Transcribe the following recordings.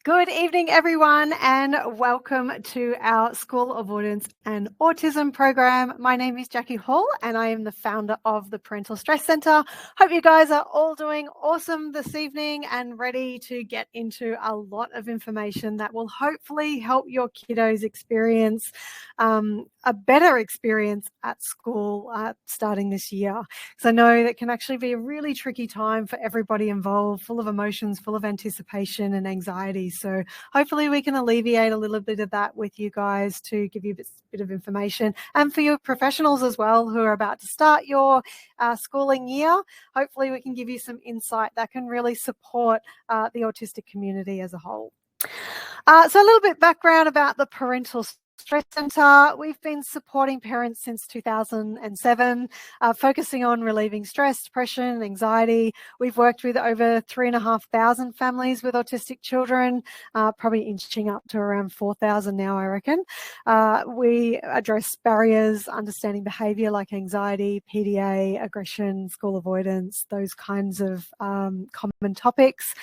Good evening, everyone, and welcome to our School Avoidance and Autism program. My name is Jackie Hall, and I am the founder of the Parental Stress Centre. Hope you guys are all doing awesome this evening and ready to get into a lot of information that will hopefully help your kiddos experience a better experience at school starting this year. Because I know that can actually be a really tricky time for everybody involved, full of emotions, full of anticipation and anxiety. So hopefully we can alleviate a little bit of that with you guys to give you a bit of information, and for your professionals as well who are about to start your schooling year. Hopefully we can give you some insight that can really support the autistic community as a whole. So a little bit background about the Parental Stress Centre. We've been supporting parents since 2007, focusing on relieving stress, depression, anxiety. We've worked with over 3,500 families with autistic children, probably inching up to around 4,000 now, I reckon. We address barriers, understanding behaviour like anxiety, PDA, aggression, school avoidance, those kinds of common topics.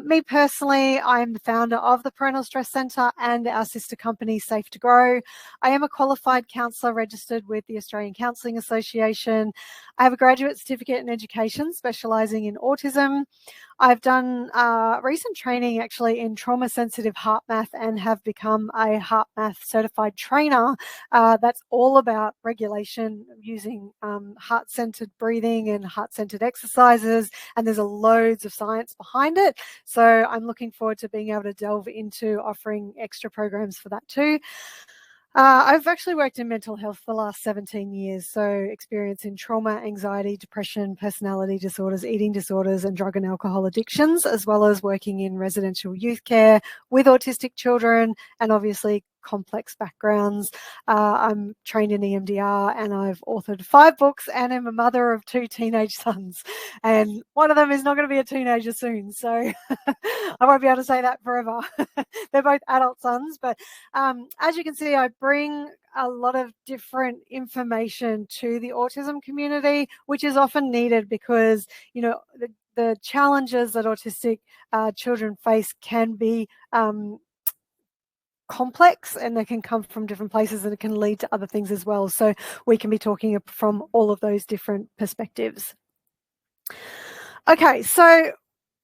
Me personally, I am the founder of the Parental Stress Centre and our sister company, Safe to Grow. I am a qualified counsellor registered with the Australian Counselling Association. I have a graduate certificate in education specialising in autism. I've done recent training actually in trauma sensitive heart math and have become a heart math certified trainer that's all about regulation using heart centered breathing and heart centered exercises, and there's loads of science behind it. So I'm looking forward to being able to delve into offering extra programs for that too. I've actually worked in mental health for the last 17 years, so experience in trauma, anxiety, depression, personality disorders, eating disorders, and drug and alcohol addictions, as well as working in residential youth care with autistic children and obviously complex backgrounds. I'm trained in EMDR and I've authored 5 books and am a mother of 2 teenage sons. And one of them is not going to be a teenager soon, so I won't be able to say that forever. They're both adult sons, but as you can see, I bring a lot of different information to the autism community, which is often needed because, you know, the challenges that autistic children face can be complex, and they can come from different places and it can lead to other things as well. So we can be talking from all of those different perspectives. Okay, so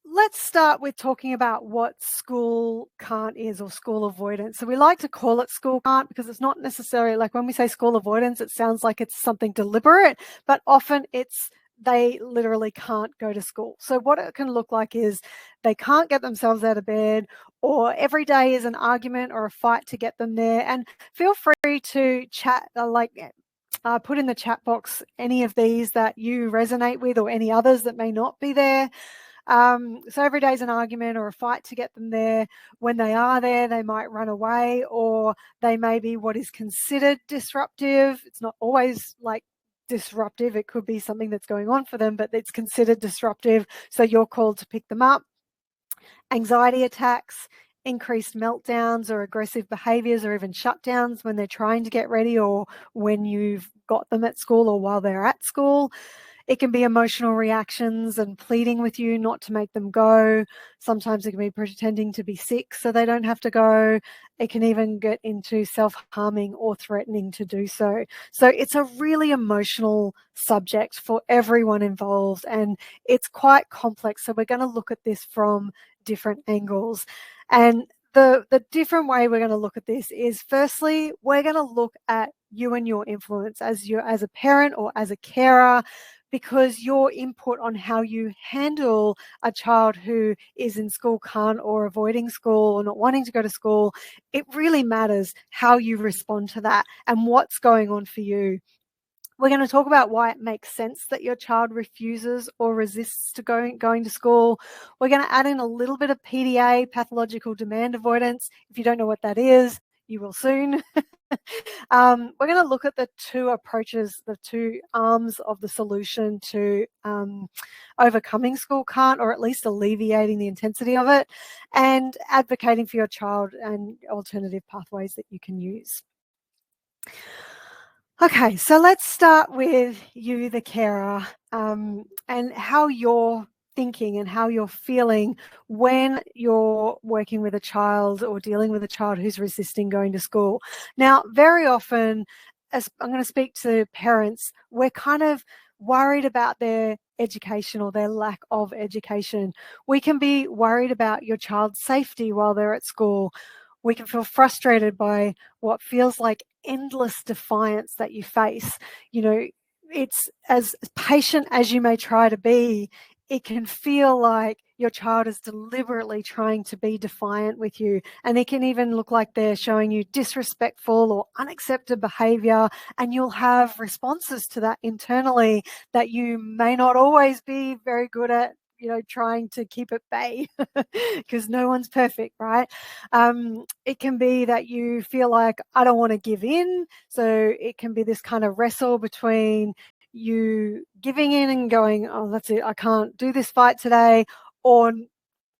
let's start with talking about what school can't is, or school avoidance. So we like to call it school can't because it's not necessarily, like when we say school avoidance, it sounds like it's something deliberate, but often it's they literally can't go to school. So what it can look like is they can't get themselves out of bed, or every day is an argument or a fight to get them there. And feel free to chat, put in the chat box any of these that you resonate with or any others that may not be there. So every day is an argument or a fight to get them there. When they are there, they might run away, or they may be what is considered disruptive. It's not always like disruptive. It could be something that's going on for them, but it's considered disruptive. So you're called to pick them up. Anxiety attacks, increased meltdowns or aggressive behaviours, or even shutdowns when they're trying to get ready, or when you've got them at school or while they're at school. It can be emotional reactions and pleading with you not to make them go. Sometimes it can be pretending to be sick so they don't have to go. It can even get into self-harming or threatening to do so. So it's a really emotional subject for everyone involved, and it's quite complex. So we're going to look at this from different angles. And the different way we're going to look at this is, firstly, we're going to look at you and your influence as a parent or as a carer, because your input on how you handle a child who is in school can't, or avoiding school, or not wanting to go to school, it really matters how you respond to that and what's going on for you. We're going to talk about why it makes sense that your child refuses or resists to going to school. We're going to add in a little bit of PDA, pathological demand avoidance. If you don't know what that is, you will soon. We're going to look at the 2 approaches, the 2 arms of the solution to overcoming school can't, or at least alleviating the intensity of it, and advocating for your child and alternative pathways that you can use. Okay, so let's start with you, the carer, and how you're thinking and how you're feeling when you're working with a child or dealing with a child who's resisting going to school. Now, very often, as I'm going to speak to parents, we're kind of worried about their education or their lack of education. We can be worried about your child's safety while they're at school. We can feel frustrated by what feels like endless defiance that you face. You know, it's as patient as you may try to be, it can feel like your child is deliberately trying to be defiant with you. And it can even look like they're showing you disrespectful or unaccepted behavior. And you'll have responses to that internally that you may not always be very good at, trying to keep at bay, because no one's perfect, right? It can be that you feel like, I don't want to give in. So it can be this kind of wrestle between you giving in and going, oh, that's it, I can't do this fight today, or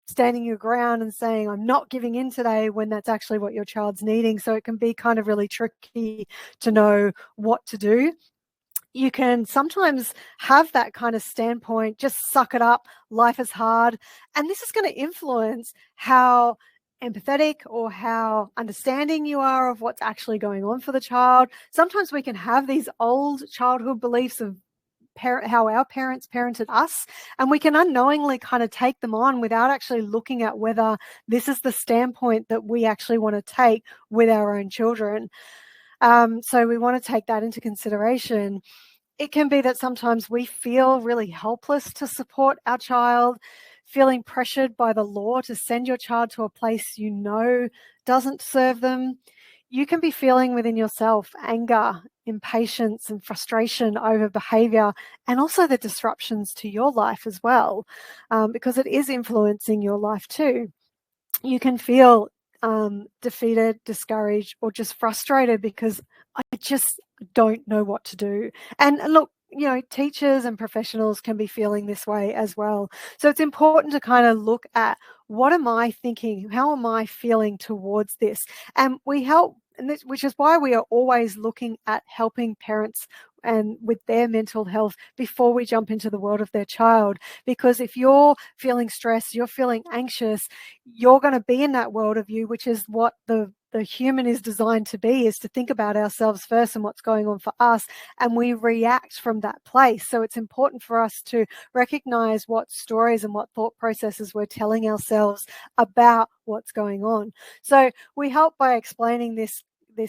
standing your ground and saying, I'm not giving in today, when that's actually what your child's needing. So it can be kind of really tricky to know what to do. You can sometimes have that kind of standpoint, just suck it up, life is hard. And this is going to influence how empathetic or how understanding you are of what's actually going on for the child. Sometimes we can have these old childhood beliefs of how our parents parented us, and we can unknowingly kind of take them on without actually looking at whether this is the standpoint that we actually want to take with our own children. So we want to take that into consideration. It can be that sometimes we feel really helpless to support our child, feeling pressured by the law to send your child to a place doesn't serve them. You can be feeling within yourself anger, impatience, and frustration over behavior, and also the disruptions to your life as well, because it is influencing your life too. You can feel defeated, discouraged, or just frustrated because I just don't know what to do. And look, teachers and professionals can be feeling this way as well. So it's important to kind of look at, what am I thinking? How am I feeling towards this? And we help, which is why we are always looking at helping parents and with their mental health before we jump into the world of their child. Because if you're feeling stressed, you're feeling anxious, you're going to be in that worldview, which is what the human is designed to be, is to think about ourselves first and what's going on for us, and we react from that place. So it's important for us to recognize what stories and what thought processes we're telling ourselves about what's going on. So we help by explaining this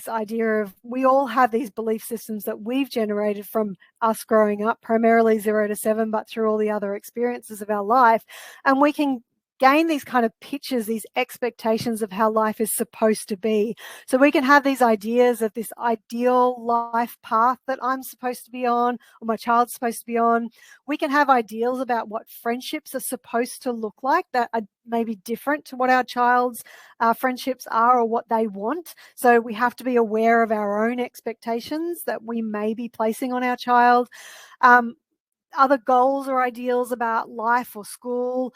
idea of, we all have these belief systems that we've generated from us growing up, primarily 0 to 7, but through all the other experiences of our life. And we can gain these kind of pictures, these expectations of how life is supposed to be. So we can have these ideas of this ideal life path that I'm supposed to be on, or my child's supposed to be on. We can have ideals about what friendships are supposed to look like that are maybe different to what our child's friendships are or what they want. So we have to be aware of our own expectations that we may be placing on our child. Other goals or ideals about life or school.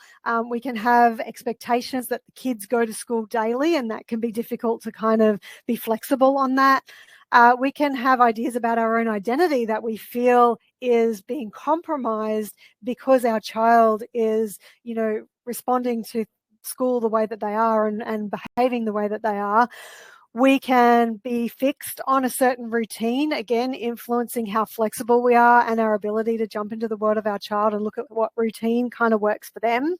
We can have expectations that the kids go to school daily, and that can be difficult to kind of be flexible on that. We can have ideas about our own identity that we feel is being compromised because our child is, responding to school the way that they are and behaving the way that they are. We can be fixed on a certain routine, again, influencing how flexible we are and our ability to jump into the world of our child and look at what routine kind of works for them.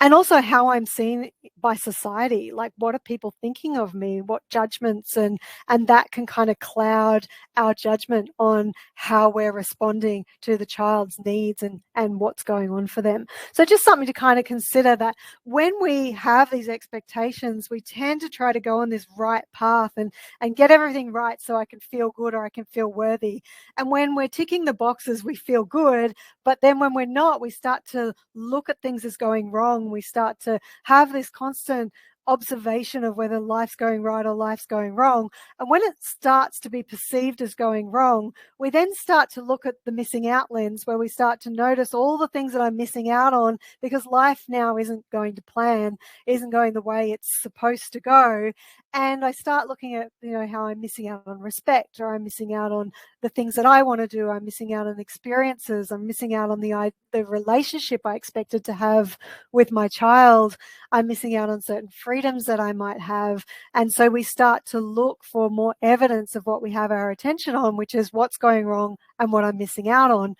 And also how I'm seen by society, like what are people thinking of me, what judgments, and that can kind of cloud our judgment on how we're responding to the child's needs and what's going on for them. So just something to kind of consider, that when we have these expectations, we tend to try to go on this right path and get everything right so I can feel good or I can feel worthy. And when we're ticking the boxes, we feel good, but then when we're not, we start to look at things as going wrong. We start to have this constant observation of whether life's going right or life's going wrong. And when it starts to be perceived as going wrong, we then start to look at the missing out lens, where we start to notice all the things that I'm missing out on because life now isn't going to plan, isn't going the way it's supposed to go. And I start looking at, how I'm missing out on respect, or I'm missing out on the things that I want to do. I'm missing out on experiences. I'm missing out on the relationship I expected to have with my child. I'm missing out on certain freedoms that I might have. And so we start to look for more evidence of what we have our attention on, which is what's going wrong and what I'm missing out on.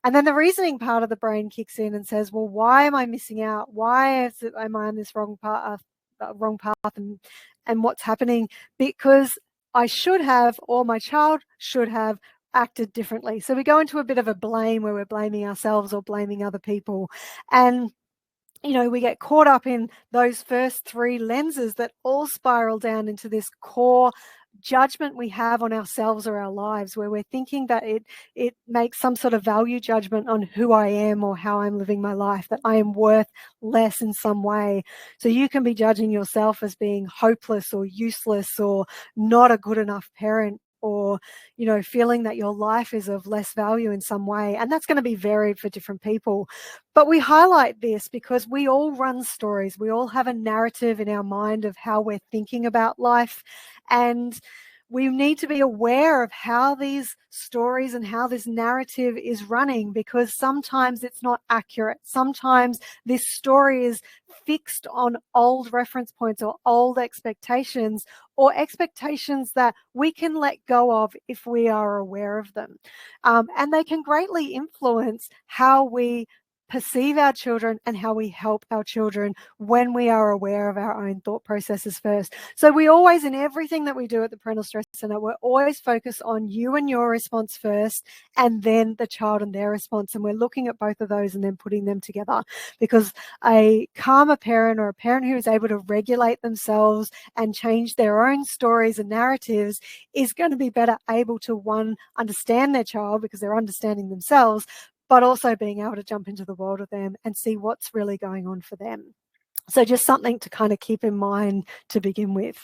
And then the reasoning part of the brain kicks in and says, well, why am I missing out? Why am I on this wrong path and what's happening? Because I should have, or my child should have, acted differently. So we go into a bit of a blame where we're blaming ourselves or blaming other people. And we get caught up in those first three lenses that all spiral down into this core judgment we have on ourselves or our lives, where we're thinking that it makes some sort of value judgment on who I am or how I'm living my life, that I am worth less in some way. So you can be judging yourself as being hopeless or useless or not a good enough parent, or feeling that your life is of less value in some way. And that's going to be varied for different people. But we highlight this because we all run stories. We all have a narrative in our mind of how we're thinking about life. And we need to be aware of how these stories and how this narrative is running, because sometimes it's not accurate. Sometimes this story is fixed on old reference points or old expectations, or expectations that we can let go of if we are aware of them. And they can greatly influence how we perceive our children and how we help our children when we are aware of our own thought processes first. So we always, in everything that we do at the Parental Stress Center, we're always focused on you and your response first, and then the child and their response. And we're looking at both of those and then putting them together, because a calmer parent, or a parent who is able to regulate themselves and change their own stories and narratives, is going to be better able to, one, understand their child because they're understanding themselves, but also being able to jump into the world with them and see what's really going on for them. So just something to kind of keep in mind to begin with.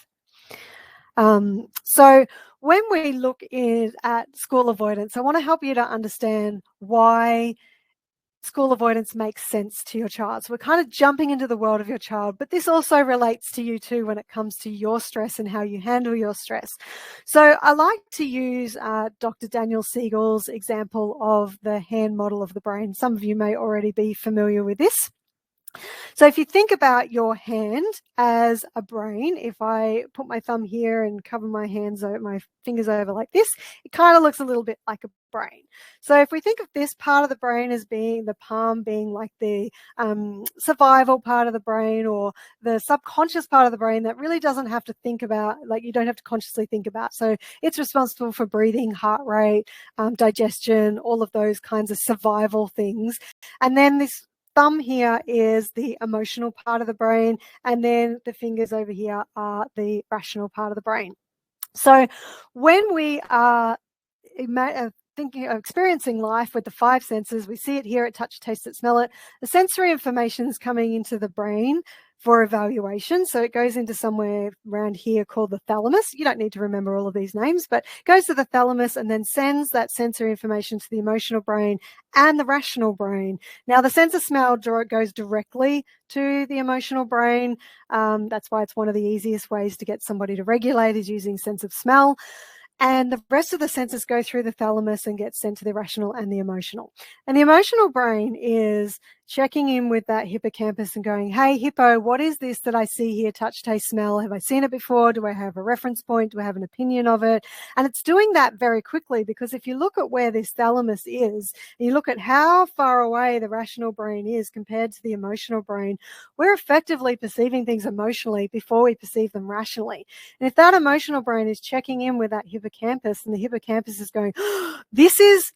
So when we look at school avoidance, I want to help you to understand why school avoidance makes sense to your child. So we're kind of jumping into the world of your child, but this also relates to you too when it comes to your stress and how you handle your stress. So I like to use Dr. Daniel Siegel's example of the hand model of the brain. Some of you may already be familiar with this. So if you think about your hand as a brain, if I put my thumb here and cover my fingers over like this, it kind of looks a little bit like a brain. So if we think of this part of the brain as being the palm, being like the survival part of the brain, or the subconscious part of the brain that really doesn't have to think about, like you don't have to consciously think about. So it's responsible for breathing, heart rate, digestion, all of those kinds of survival things. And then this thumb here is the emotional part of the brain, and then the fingers over here are the rational part of the brain. So when we are experiencing life with the five senses, we see it, hear it, touch, taste it, smell it. The sensory information is coming into the brain for evaluation. So it goes into somewhere around here called the thalamus. You don't need to remember all of these names, but it goes to the thalamus and then sends that sensory information to the emotional brain and the rational brain. Now, the sense of smell goes directly to the emotional brain. That's why it's one of the easiest ways to get somebody to regulate, is using sense of smell. And the rest of the senses go through the thalamus and get sent to the rational and the emotional. And the emotional brain is checking in with that hippocampus and going, hey, hippo, what is this that I see here? Touch, taste, smell. Have I seen it before? Do I have a reference point? Do I have an opinion of it? And it's doing that very quickly, because if you look at where this thalamus is, and you look at how far away the rational brain is compared to the emotional brain, we're effectively perceiving things emotionally before we perceive them rationally. And if that emotional brain is checking in with that hippocampus, and the hippocampus is going, oh, this is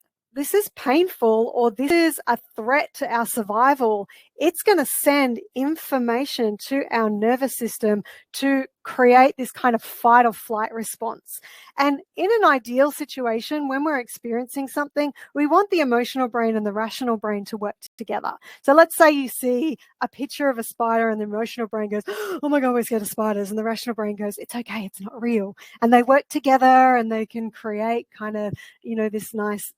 painful, or this is a threat to our survival, it's going to send information to our nervous system to create this kind of fight or flight response. And in an ideal situation, when we're experiencing something, we want the emotional brain and the rational brain to work together. So let's say you see a picture of a spider and the emotional brain goes, oh my God, we're scared of spiders. And the rational brain goes, it's okay, it's not real. And they work together and they can create kind of, this nice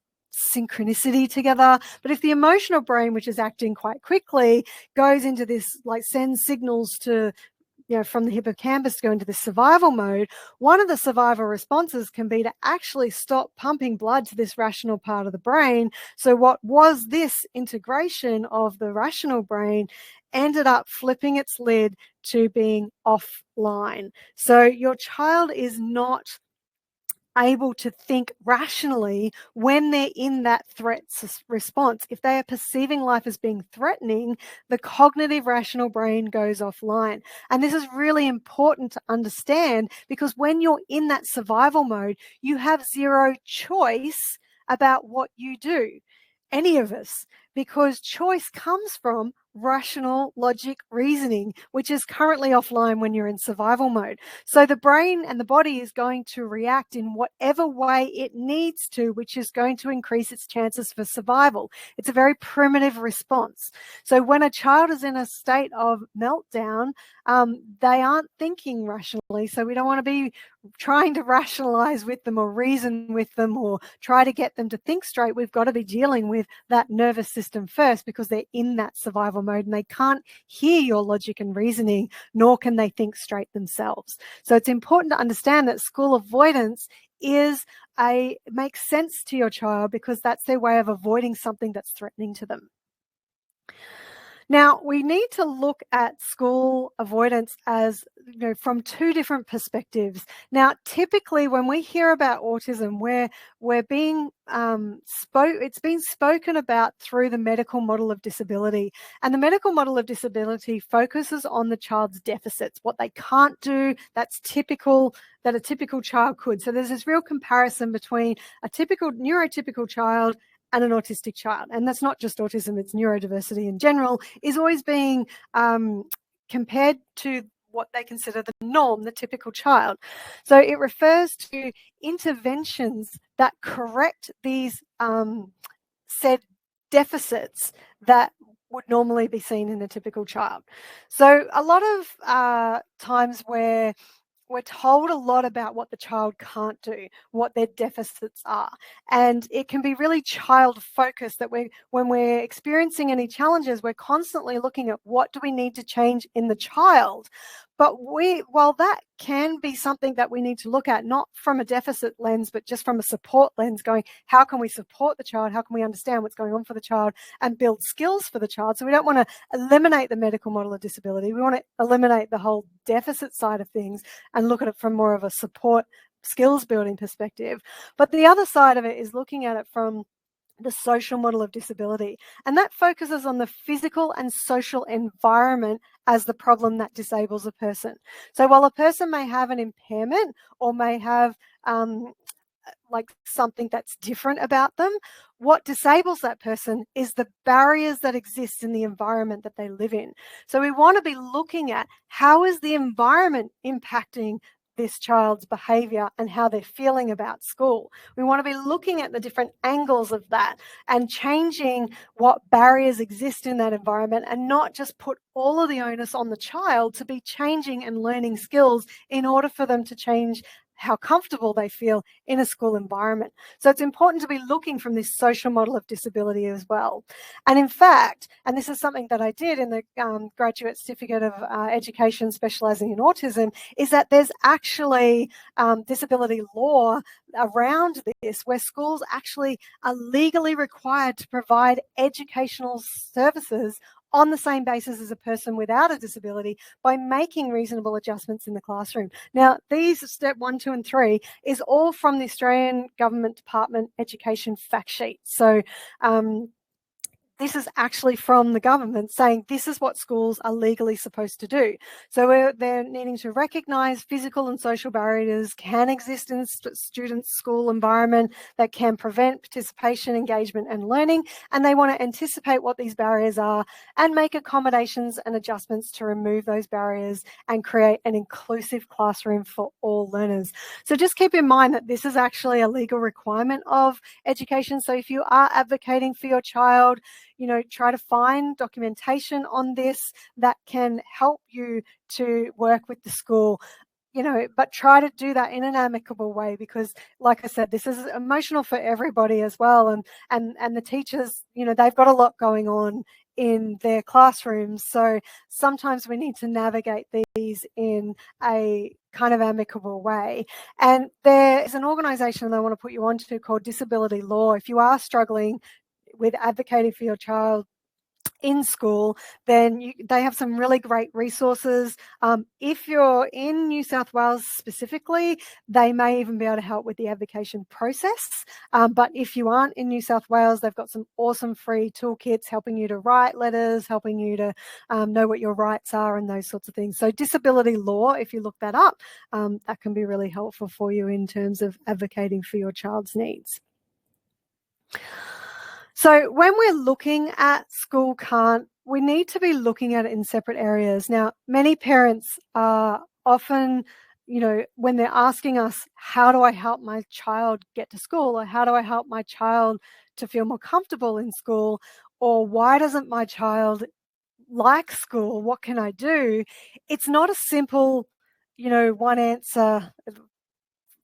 synchronicity together. But if the emotional brain, which is acting quite quickly, goes into this, like sends signals to from the hippocampus to go into the survival mode, one of the survival responses can be to actually stop pumping blood to this rational part of the brain. So what was this integration of the rational brain ended up flipping its lid to being offline. So your child is not able to think rationally when they're in that threat response. If they are perceiving life as being threatening, the cognitive rational brain goes offline. And this is really important to understand, because when you're in that survival mode, you have zero choice about what you do, any of us, because choice comes from rational logic reasoning, which is currently offline when you're in survival mode. So the brain and the body is going to react in whatever way it needs to, which is going to increase its chances for survival. It's a very primitive response. So when a child is in a state of meltdown, they aren't thinking rationally. So we don't want to be trying to rationalize with them or reason with them or try to get them to think straight. We've got to be dealing with that nervous system first, because they're in that survival mode and they can't hear your logic and reasoning, nor can they think straight themselves. So it's important to understand that school avoidance makes sense to your child, because that's their way of avoiding something that's threatening to them. Now, we need to look at school avoidance as, from two different perspectives. Now, typically when we hear about autism, we're being it's been spoken about through the medical model of disability. And the medical model of disability focuses on the child's deficits, what they can't do that a typical child could. So there's this real comparison between a typical neurotypical child and an autistic child. And that's not just autism, it's neurodiversity in general, is always being compared to what they consider the norm, the typical child. So it refers to interventions that correct these said deficits that would normally be seen in a typical child. So a lot of times where we're told a lot about what the child can't do, what their deficits are. And it can be really child-focused, that when we're experiencing any challenges, we're constantly looking at what do we need to change in the child. But while that can be something that we need to look at, not from a deficit lens, but just from a support lens, going, how can we support the child? How can we understand what's going on for the child and build skills for the child? So we don't want to eliminate the medical model of disability. We want to eliminate the whole deficit side of things and look at it from more of a support skills building perspective. But the other side of it is looking at it from the social model of disability, and that focuses on the physical and social environment as the problem that disables a person. So while a person may have an impairment or may have like something that's different about them, what disables that person is the barriers that exist in the environment that they live in. So we want to be looking at how is the environment impacting this child's behaviour and how they're feeling about school. We want to be looking at the different angles of that and changing what barriers exist in that environment, and not just put all of the onus on the child to be changing and learning skills in order for them to change how comfortable they feel in a school environment. So it's important to be looking from this social model of disability as well. And in fact, and this is something that I did in the graduate certificate of education specialising in autism, is that there's actually disability law around this, where schools actually are legally required to provide educational services on the same basis as a person without a disability by making reasonable adjustments in the classroom. Now, these step 1, 2, and 3 is all from the Australian Government Department Education fact sheet. So this is actually from the government saying this is what schools are legally supposed to do. So they're needing to recognise physical and social barriers can exist in students' school environment that can prevent participation, engagement and learning, and they want to anticipate what these barriers are and make accommodations and adjustments to remove those barriers and create an inclusive classroom for all learners. So just keep in mind that this is actually a legal requirement of education. So if you are advocating for your child, try to find documentation on this that can help you to work with the school, but try to do that in an amicable way, because like I said, this is emotional for everybody as well. And the teachers, they've got a lot going on in their classrooms. So sometimes we need to navigate these in a kind of amicable way. And there is an organisation that I want to put you onto called Disability Law. If you are struggling with advocating for your child in school, then they have some really great resources. If you're in New South Wales specifically, they may even be able to help with the advocacy process. But if you aren't in New South Wales, they've got some awesome free toolkits helping you to write letters, helping you to know what your rights are and those sorts of things. So disability law, if you look that up, that can be really helpful for you in terms of advocating for your child's needs. So when we're looking at school can't, we need to be looking at it in separate areas. Now, many parents are often, when they're asking us, how do I help my child get to school? Or how do I help my child to feel more comfortable in school? Or why doesn't my child like school? What can I do? It's not a simple, one answer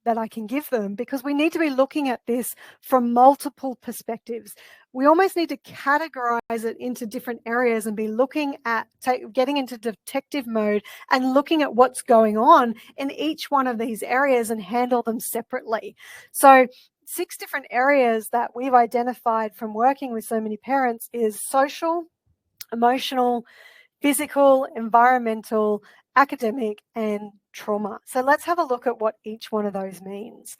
that I can give them, because we need to be looking at this from multiple perspectives. We almost need to categorize it into different areas and be looking at getting into detective mode and looking at what's going on in each one of these areas and handle them separately. So 6 different areas that we've identified from working with so many parents is social, emotional, physical, environmental, academic, and trauma. So let's have a look at what each one of those means.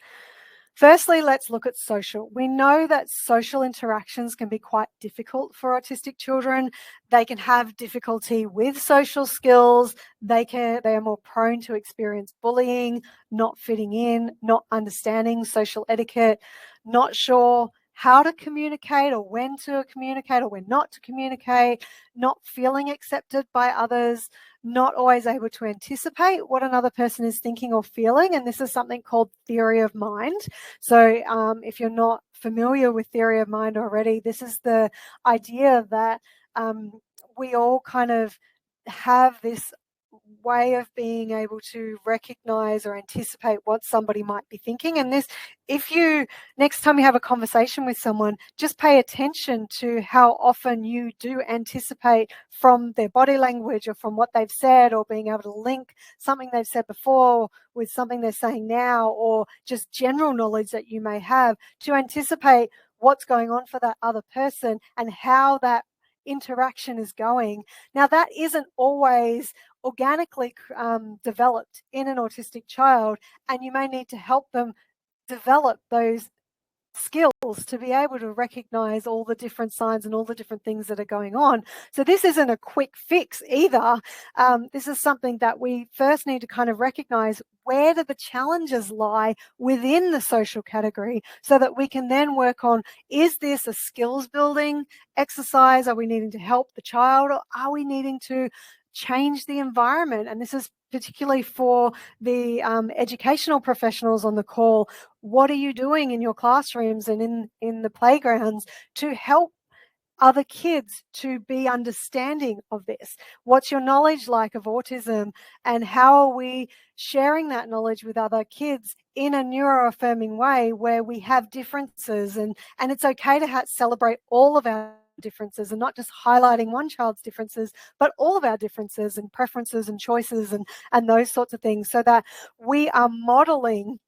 Firstly, let's look at social. We know that social interactions can be quite difficult for autistic children. They can have difficulty with social skills. They are more prone to experience bullying, not fitting in, not understanding social etiquette, not sure how to communicate or when to communicate or when not to communicate, not feeling accepted by others, not always able to anticipate what another person is thinking or feeling. And this is something called theory of mind. So if you're not familiar with theory of mind already, this is the idea that we all kind of have this way of being able to recognize or anticipate what somebody might be thinking. And this, if you, next time you have a conversation with someone, just pay attention to how often you do anticipate from their body language or from what they've said, or being able to link something they've said before with something they're saying now, or just general knowledge that you may have to anticipate what's going on for that other person and how that interaction is going. Now, that isn't always organically developed in an autistic child, and you may need to help them develop those skills to be able to recognize all the different signs and all the different things that are going on. So this isn't a quick fix either. This is something that we first need to kind of recognize, where do the challenges lie within the social category, so that we can then work on, is this a skills building exercise? Are we needing to help the child, or are we needing to change the environment? And this is particularly for the educational professionals on the call. What are you doing in your classrooms and in the playgrounds to help other kids to be understanding of this? What's your knowledge like of autism, and how are we sharing that knowledge with other kids in a neuroaffirming way, where we have differences, and it's okay to celebrate all of our differences, and not just highlighting one child's differences, but all of our differences and preferences and choices and those sorts of things, so that we are modeling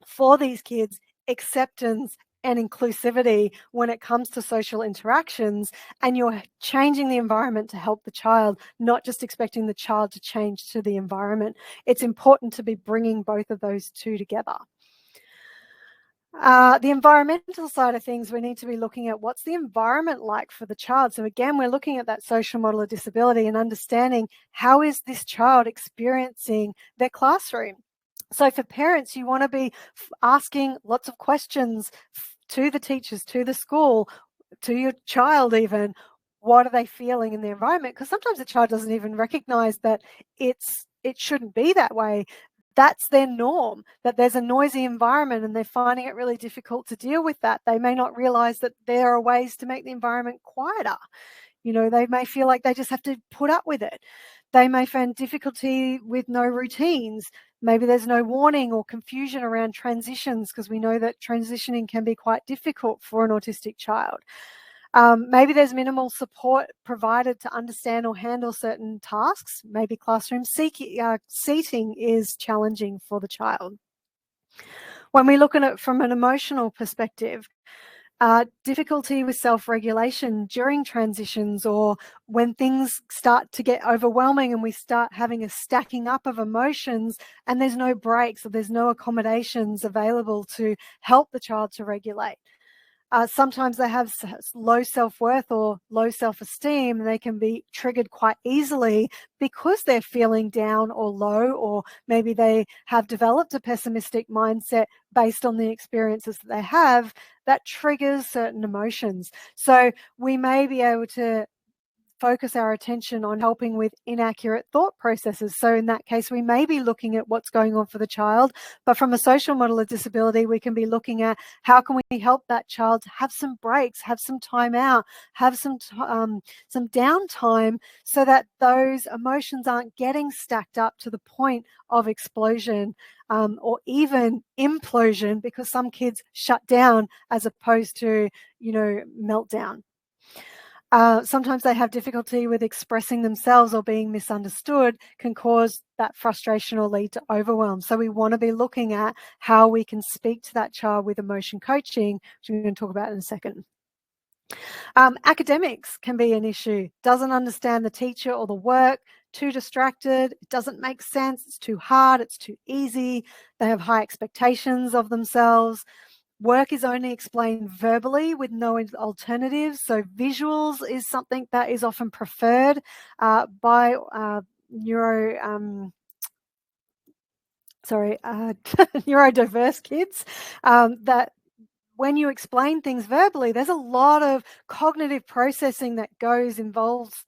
for these kids acceptance and inclusivity when it comes to social interactions, and you're changing the environment to help the child, not just expecting the child to change to the environment. It's important to be bringing both of those two together. The environmental side of things, we need to be looking at, what's the environment like for the child? So again, we're looking at that social model of disability and understanding, how is this child experiencing their classroom? So for parents, you want to be asking lots of questions to the teachers, to the school, to your child even. What are they feeling in the environment? Because sometimes the child doesn't even recognize that it shouldn't be that way. That's their norm, that there's a noisy environment and they're finding it really difficult to deal with that. They may not realize that there are ways to make the environment quieter. They may feel like they just have to put up with it. They may find difficulty with no routines. Maybe there's no warning or confusion around transitions, because we know that transitioning can be quite difficult for an autistic child. Maybe there's minimal support provided to understand or handle certain tasks. Maybe classroom seating is challenging for the child. When we look at it from an emotional perspective, difficulty with self-regulation during transitions, or when things start to get overwhelming and we start having a stacking up of emotions and there's no breaks or there's no accommodations available to help the child to regulate. Sometimes they have low self-worth or low self-esteem, and they can be triggered quite easily because they're feeling down or low, or maybe they have developed a pessimistic mindset based on the experiences that they have that triggers certain emotions. So we may be able to focus our attention on helping with inaccurate thought processes. So in that case, we may be looking at what's going on for the child, but from a social model of disability, we can be looking at how can we help that child to have some breaks, have some time out, have some downtime, so that those emotions aren't getting stacked up to the point of explosion or even implosion, because some kids shut down as opposed to, meltdown. Sometimes they have difficulty with expressing themselves, or being misunderstood can cause that frustration or lead to overwhelm. So we want to be looking at how we can speak to that child with emotion coaching, which we're going to talk about in a second. Academics can be an issue. Doesn't understand the teacher or the work, too distracted, it doesn't make sense, it's too hard, it's too easy. They have high expectations of themselves. Work is only explained verbally with no alternatives. So visuals is something that is often preferred by neurodiverse kids, that when you explain things verbally, there's a lot of cognitive processing that is involved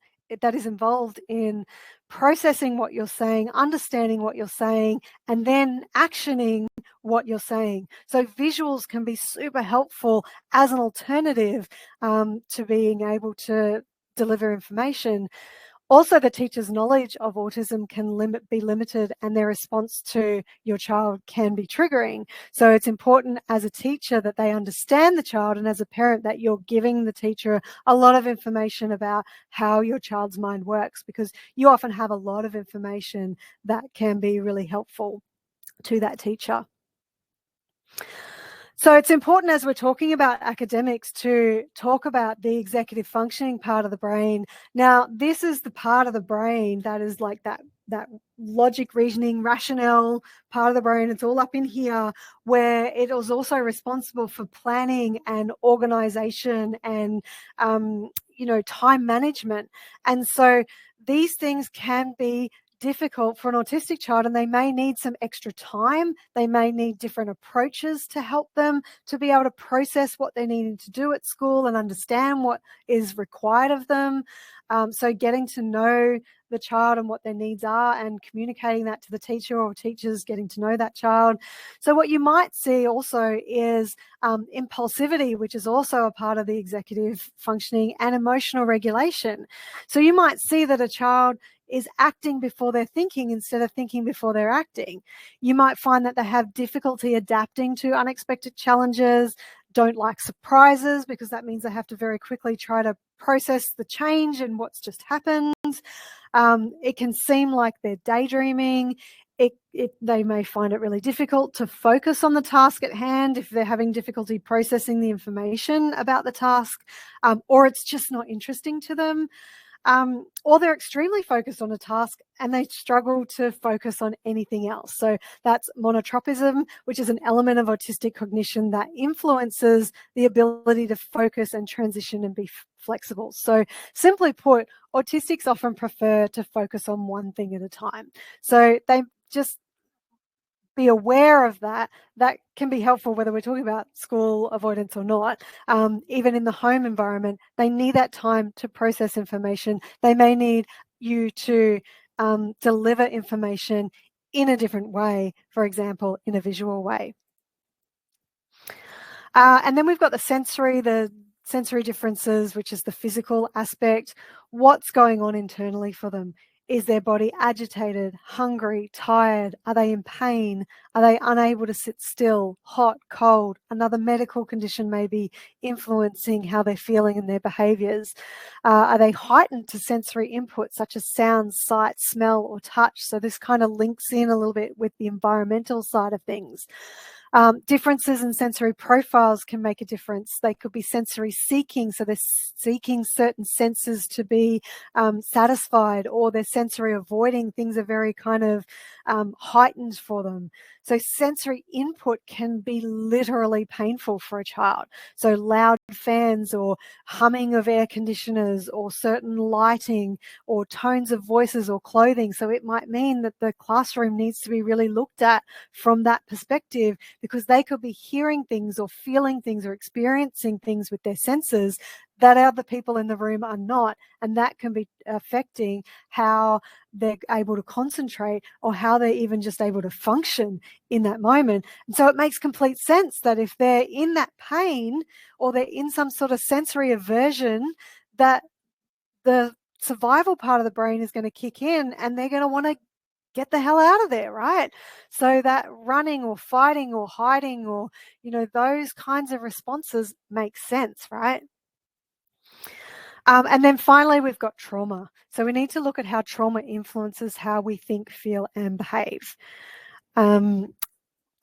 in processing what you're saying, understanding what you're saying, and then actioning what you're saying. So visuals can be super helpful as an alternative to being able to deliver information. Also, the teacher's knowledge of autism can be limited, and their response to your child can be triggering. So it's important as a teacher that they understand the child, and as a parent that you're giving the teacher a lot of information about how your child's mind works, because you often have a lot of information that can be really helpful to that teacher. So it's important, as we're talking about academics, to talk about the executive functioning part of the brain. Now, this is the part of the brain that is like that logic, reasoning, rationale part of the brain. It's all up in here, where it is also responsible for planning and organization and, time management. And so these things can be difficult for an autistic child, and they may need some extra time. They may need different approaches to help them to be able to process what they're needing to do at school and understand what is required of them. So getting to know the child and what their needs are, and communicating that to the teacher, or teachers getting to know that child. So what you might see also is impulsivity, which is also a part of the executive functioning, and emotional regulation. So you might see that a child is acting before they're thinking instead of thinking before they're acting. You might find that they have difficulty adapting to unexpected challenges, don't like surprises, because that means they have to very quickly try to process the change and what's just happened. It can seem like they're daydreaming. They may find it really difficult to focus on the task at hand if they're having difficulty processing the information about the task, or it's just not interesting to them. Or they're extremely focused on a task and they struggle to focus on anything else. So that's monotropism, which is an element of autistic cognition that influences the ability to focus and transition and be flexible. So simply put, autistics often prefer to focus on one thing at a time. So they just be aware of that. That can be helpful whether we're talking about school avoidance or not. Even in the home environment, they need that time to process information. They may need you to deliver information in a different way, for example, in a visual way. And then we've got the sensory differences, which is the physical aspect. What's going on internally for them? Is their body agitated, hungry, tired? Are they in pain? Are they unable to sit still, hot, cold? Another medical condition may be influencing how they're feeling and their behaviours. Are they heightened to sensory input such as sound, sight, smell, or touch? So this kind of links in a little bit with the environmental side of things. Differences in sensory profiles can make a difference. They could be sensory seeking, so they're seeking certain senses to be satisfied, or they're sensory avoiding. Things are very kind of heightened for them. So sensory input can be literally painful for a child. So loud fans or humming of air conditioners or certain lighting or tones of voices or clothing. So it might mean that the classroom needs to be really looked at from that perspective, because they could be hearing things or feeling things or experiencing things with their senses that other people in the room are not, and that can be affecting how they're able to concentrate or how they're even just able to function in that moment. And so it makes complete sense that if they're in that pain or they're in some sort of sensory aversion, that the survival part of the brain is going to kick in and they're going to want to get the hell out of there, right? So that running or fighting or hiding or, those kinds of responses make sense, right? And then finally, we've got trauma. So we need to look at how trauma influences how we think, feel, and behave. I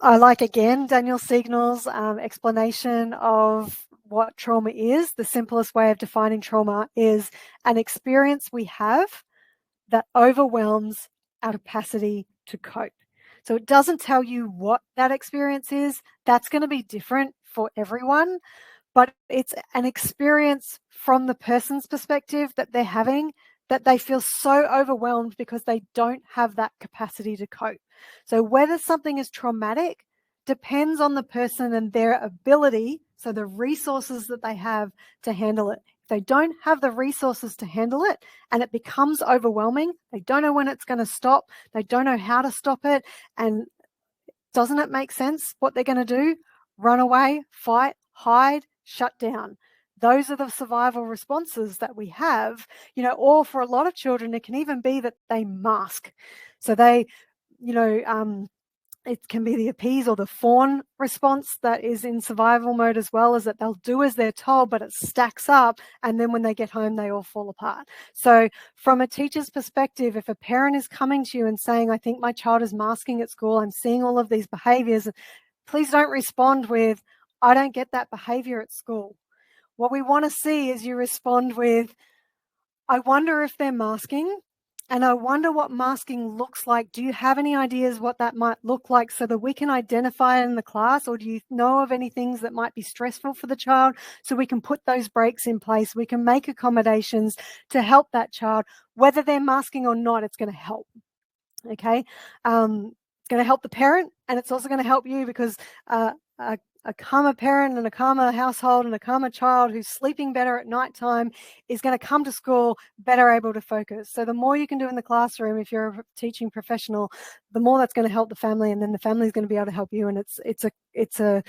like, again, Daniel Siegel's explanation of what trauma is. The simplest way of defining trauma is an experience we have that overwhelms our capacity to cope. So it doesn't tell you what that experience is. That's going to be different for everyone, but it's an experience from the person's perspective that they're having, that they feel so overwhelmed because they don't have that capacity to cope. So whether something is traumatic depends on the person and their ability, so the resources that they have to handle it. If they don't have the resources to handle it and it becomes overwhelming, they don't know when it's going to stop, they don't know how to stop it, and doesn't it make sense what they're going to do? Run away, fight, hide, shut down. Those are the survival responses that we have, or for a lot of children, it can even be that they mask. So they, it can be the appease or the fawn response that is in survival mode as well, is that they'll do as they're told, but it stacks up. And then when they get home, they all fall apart. So from a teacher's perspective, if a parent is coming to you and saying, I think my child is masking at school, I'm seeing all of these behaviors, please don't respond with, I don't get that behavior at school. What we want to see is you respond with, I wonder if they're masking, and I wonder what masking looks like. Do you have any ideas what that might look like so that we can identify it in the class? Or do you know of any things that might be stressful for the child so we can put those breaks in place? We can make accommodations to help that child. Whether they're masking or not, it's going to help. Okay. It's going to help the parent, and it's also going to help you, because a calmer parent and a calmer household and a calmer child who's sleeping better at nighttime is going to come to school better able to focus. So the more you can do in the classroom, if you're a teaching professional, the more that's going to help the family, and then the family is going to be able to help you. And it's a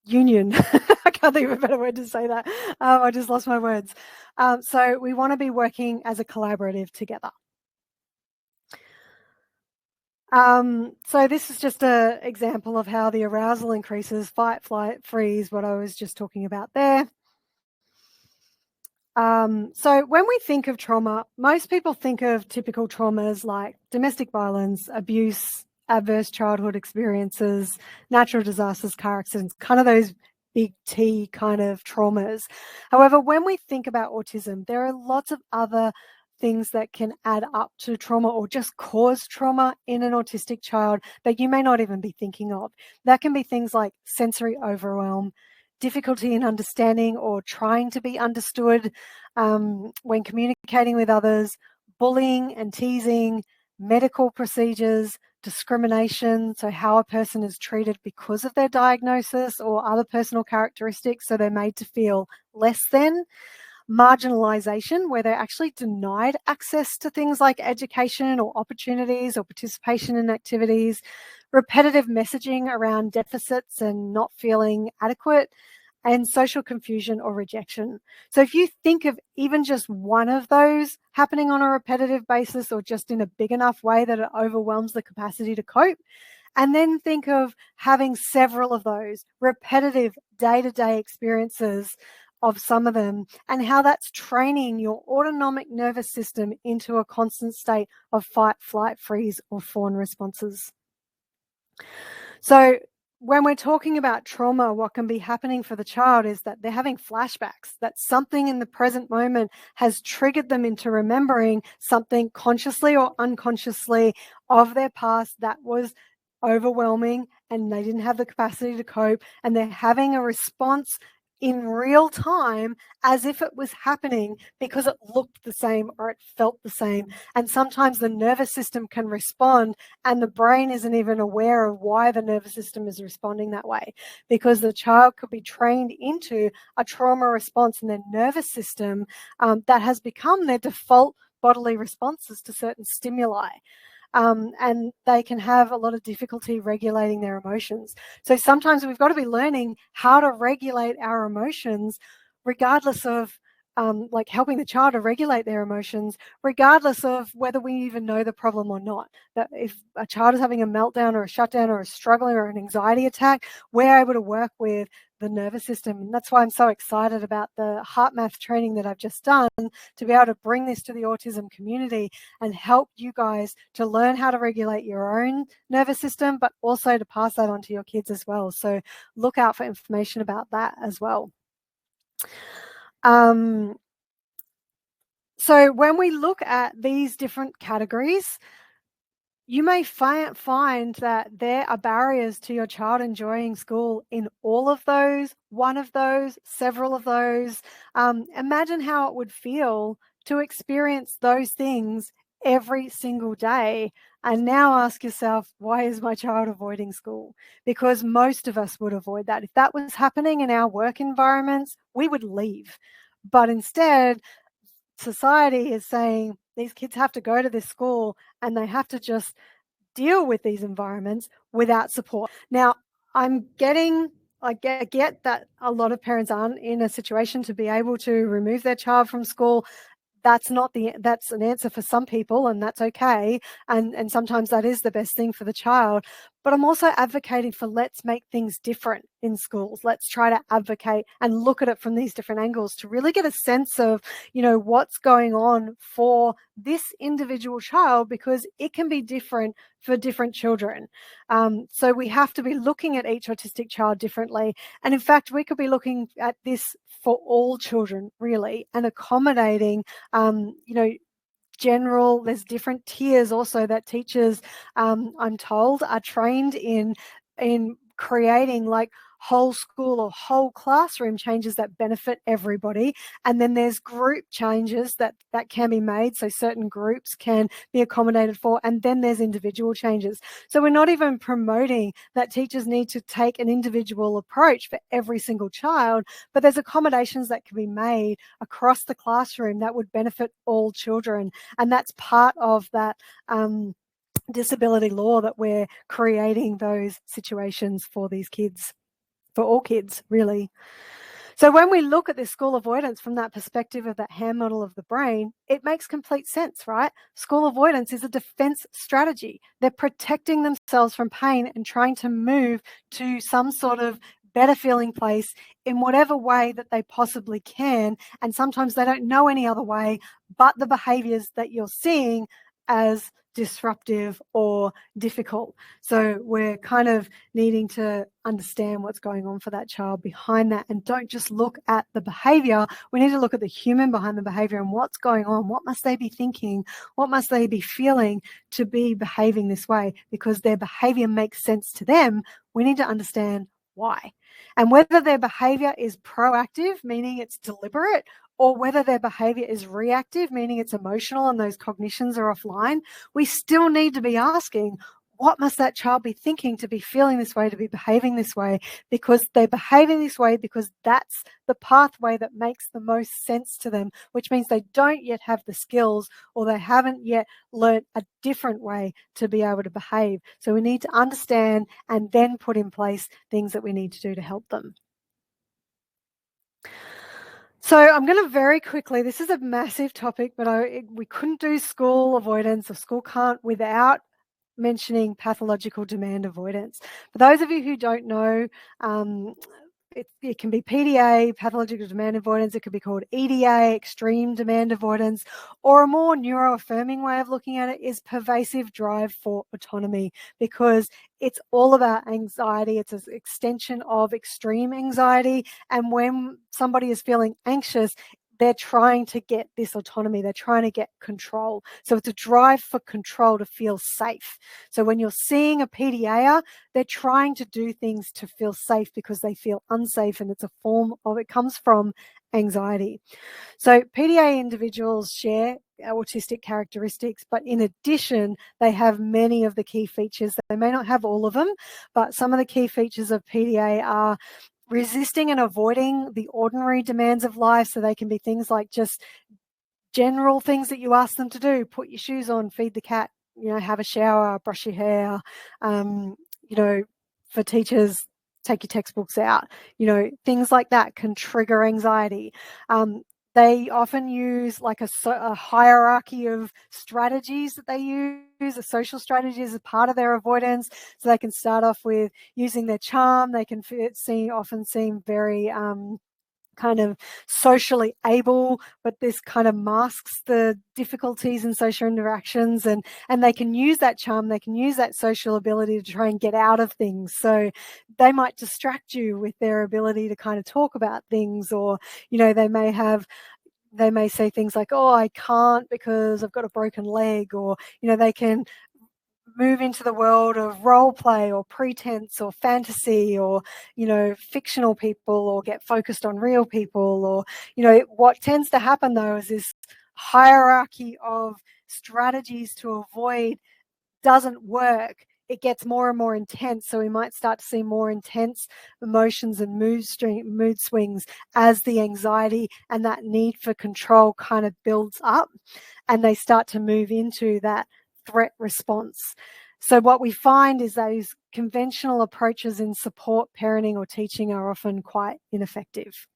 union. I can't think of a better word to say that. I just lost my words. So we want to be working as a collaborative together. So this is just an example of how the arousal increases, fight, flight, freeze, what I was just talking about there. So when we think of trauma, most people think of typical traumas like domestic violence, abuse, adverse childhood experiences, natural disasters, car accidents, kind of those big T kind of traumas. However, when we think about autism, there are lots of other things that can add up to trauma or just cause trauma in an autistic child that you may not even be thinking of. That can be things like sensory overwhelm, difficulty in understanding or trying to be understood when communicating with others, bullying and teasing, medical procedures, discrimination, so how a person is treated because of their diagnosis or other personal characteristics, so they're made to feel less than. Marginalization, where they're actually denied access to things like education or opportunities or participation in activities, repetitive messaging around deficits and not feeling adequate, and social confusion or rejection. So if you think of even just one of those happening on a repetitive basis or just in a big enough way that it overwhelms the capacity to cope, and then think of having several of those repetitive day-to-day experiences of some of them, and how that's training your autonomic nervous system into a constant state of fight, flight, freeze, or fawn responses. So when we're talking about trauma, what can be happening for the child is that they're having flashbacks, that something in the present moment has triggered them into remembering something consciously or unconsciously of their past that was overwhelming, and they didn't have the capacity to cope, and they're having a response in real time as if it was happening because it looked the same or it felt the same. And sometimes the nervous system can respond and the brain isn't even aware of why the nervous system is responding that way, because the child could be trained into a trauma response in their nervous system that has become their default bodily responses to certain stimuli. And they can have a lot of difficulty regulating their emotions. So sometimes we've got to be learning how to regulate our emotions, regardless of like helping the child to regulate their emotions, regardless of whether we even know the problem or not. That if a child is having a meltdown or a shutdown or a struggling or an anxiety attack, we're able to work with the nervous system. And that's why I'm so excited about the heart math training that I've just done, to be able to bring this to the autism community and help you guys to learn how to regulate your own nervous system, but also to pass that on to your kids as well. So look out for information about that as well. So when we look at these different categories, you may find that there are barriers to your child enjoying school in all of those, one of those, several of those. Imagine how it would feel to experience those things every single day. And now ask yourself, why is my child avoiding school? Because most of us would avoid that. If that was happening in our work environments, we would leave. But instead, society is saying these kids have to go to this school and they have to just deal with these environments without support. Now, I get that a lot of parents aren't in a situation to be able to remove their child from school. That's an answer for some people, and that's okay. And sometimes that is the best thing for the child. But I'm also advocating for, let's make things different in schools. Let's try to advocate and look at it from these different angles to really get a sense of, what's going on for this individual child, because it can be different for different children. So we have to be looking at each autistic child differently. And in fact, we could be looking at this for all children, really, and accommodating, there's different tiers also that teachers, I'm told, are trained in creating, like whole school or whole classroom changes that benefit everybody. And then there's group changes that can be made, so certain groups can be accommodated for. And then there's individual changes. So we're not even promoting that teachers need to take an individual approach for every single child, but there's accommodations that can be made across the classroom that would benefit all children. And that's part of that disability law, that we're creating those situations for these kids, for all kids, really. So when we look at this school avoidance from that perspective of that hand model of the brain, it makes complete sense, right? School avoidance is a defense strategy. They're protecting themselves from pain and trying to move to some sort of better feeling place in whatever way that they possibly can. And sometimes they don't know any other way but the behaviors that you're seeing as disruptive or difficult. So we're kind of needing to understand what's going on for that child behind that, and don't just look at the behavior. We need to look at the human behind the behavior and what's going on. What must they be thinking? What must they be feeling to be behaving this way? Because their behavior makes sense to them. We need to understand why. And whether their behavior is proactive, meaning it's deliberate, or whether their behavior is reactive, meaning it's emotional and those cognitions are offline, we still need to be asking, what must that child be thinking to be feeling this way, to be behaving this way? Because they're behaving this way because that's the pathway that makes the most sense to them, which means they don't yet have the skills, or they haven't yet learned a different way to be able to behave. So we need to understand and then put in place things that we need to do to help them. So I'm going to very quickly, this is a massive topic, but we couldn't do school avoidance or school can't without mentioning pathological demand avoidance. For those of you who don't know, it can be PDA, pathological demand avoidance. It could be called EDA, extreme demand avoidance, or a more neuroaffirming way of looking at it is pervasive drive for autonomy, because it's all about anxiety. It's an extension of extreme anxiety. And when somebody is feeling anxious, they're trying to get this autonomy. They're trying to get control. So it's a drive for control to feel safe. So when you're seeing a PDA, they're trying to do things to feel safe because they feel unsafe, and it's a form of, it comes from anxiety. So PDA individuals share autistic characteristics, but in addition, they have many of the key features. They may not have all of them, but some of the key features of PDA are resisting and avoiding the ordinary demands of life. So they can be things like just general things that you ask them to do: put your shoes on, feed the cat, have a shower, brush your hair, for teachers, take your textbooks out, things like that can trigger anxiety. They often use like a hierarchy of strategies that they use, a social strategies as part of their avoidance. So they can start off with using their charm. They can often seem very kind of socially able, but this kind of masks the difficulties in social interactions, and they can use that charm, they can use that social ability to try and get out of things. So they might distract you with their ability to kind of talk about things, or they may say things like, oh, I can't because I've got a broken leg, or they can move into the world of role play or pretense or fantasy, or fictional people, or get focused on real people. Or what tends to happen though is this hierarchy of strategies to avoid doesn't work. It gets more and more intense. So we might start to see more intense emotions and mood swings as the anxiety and that need for control kind of builds up, and they start to move into that threat response. So what we find is those conventional approaches in support, parenting, or teaching are often quite ineffective.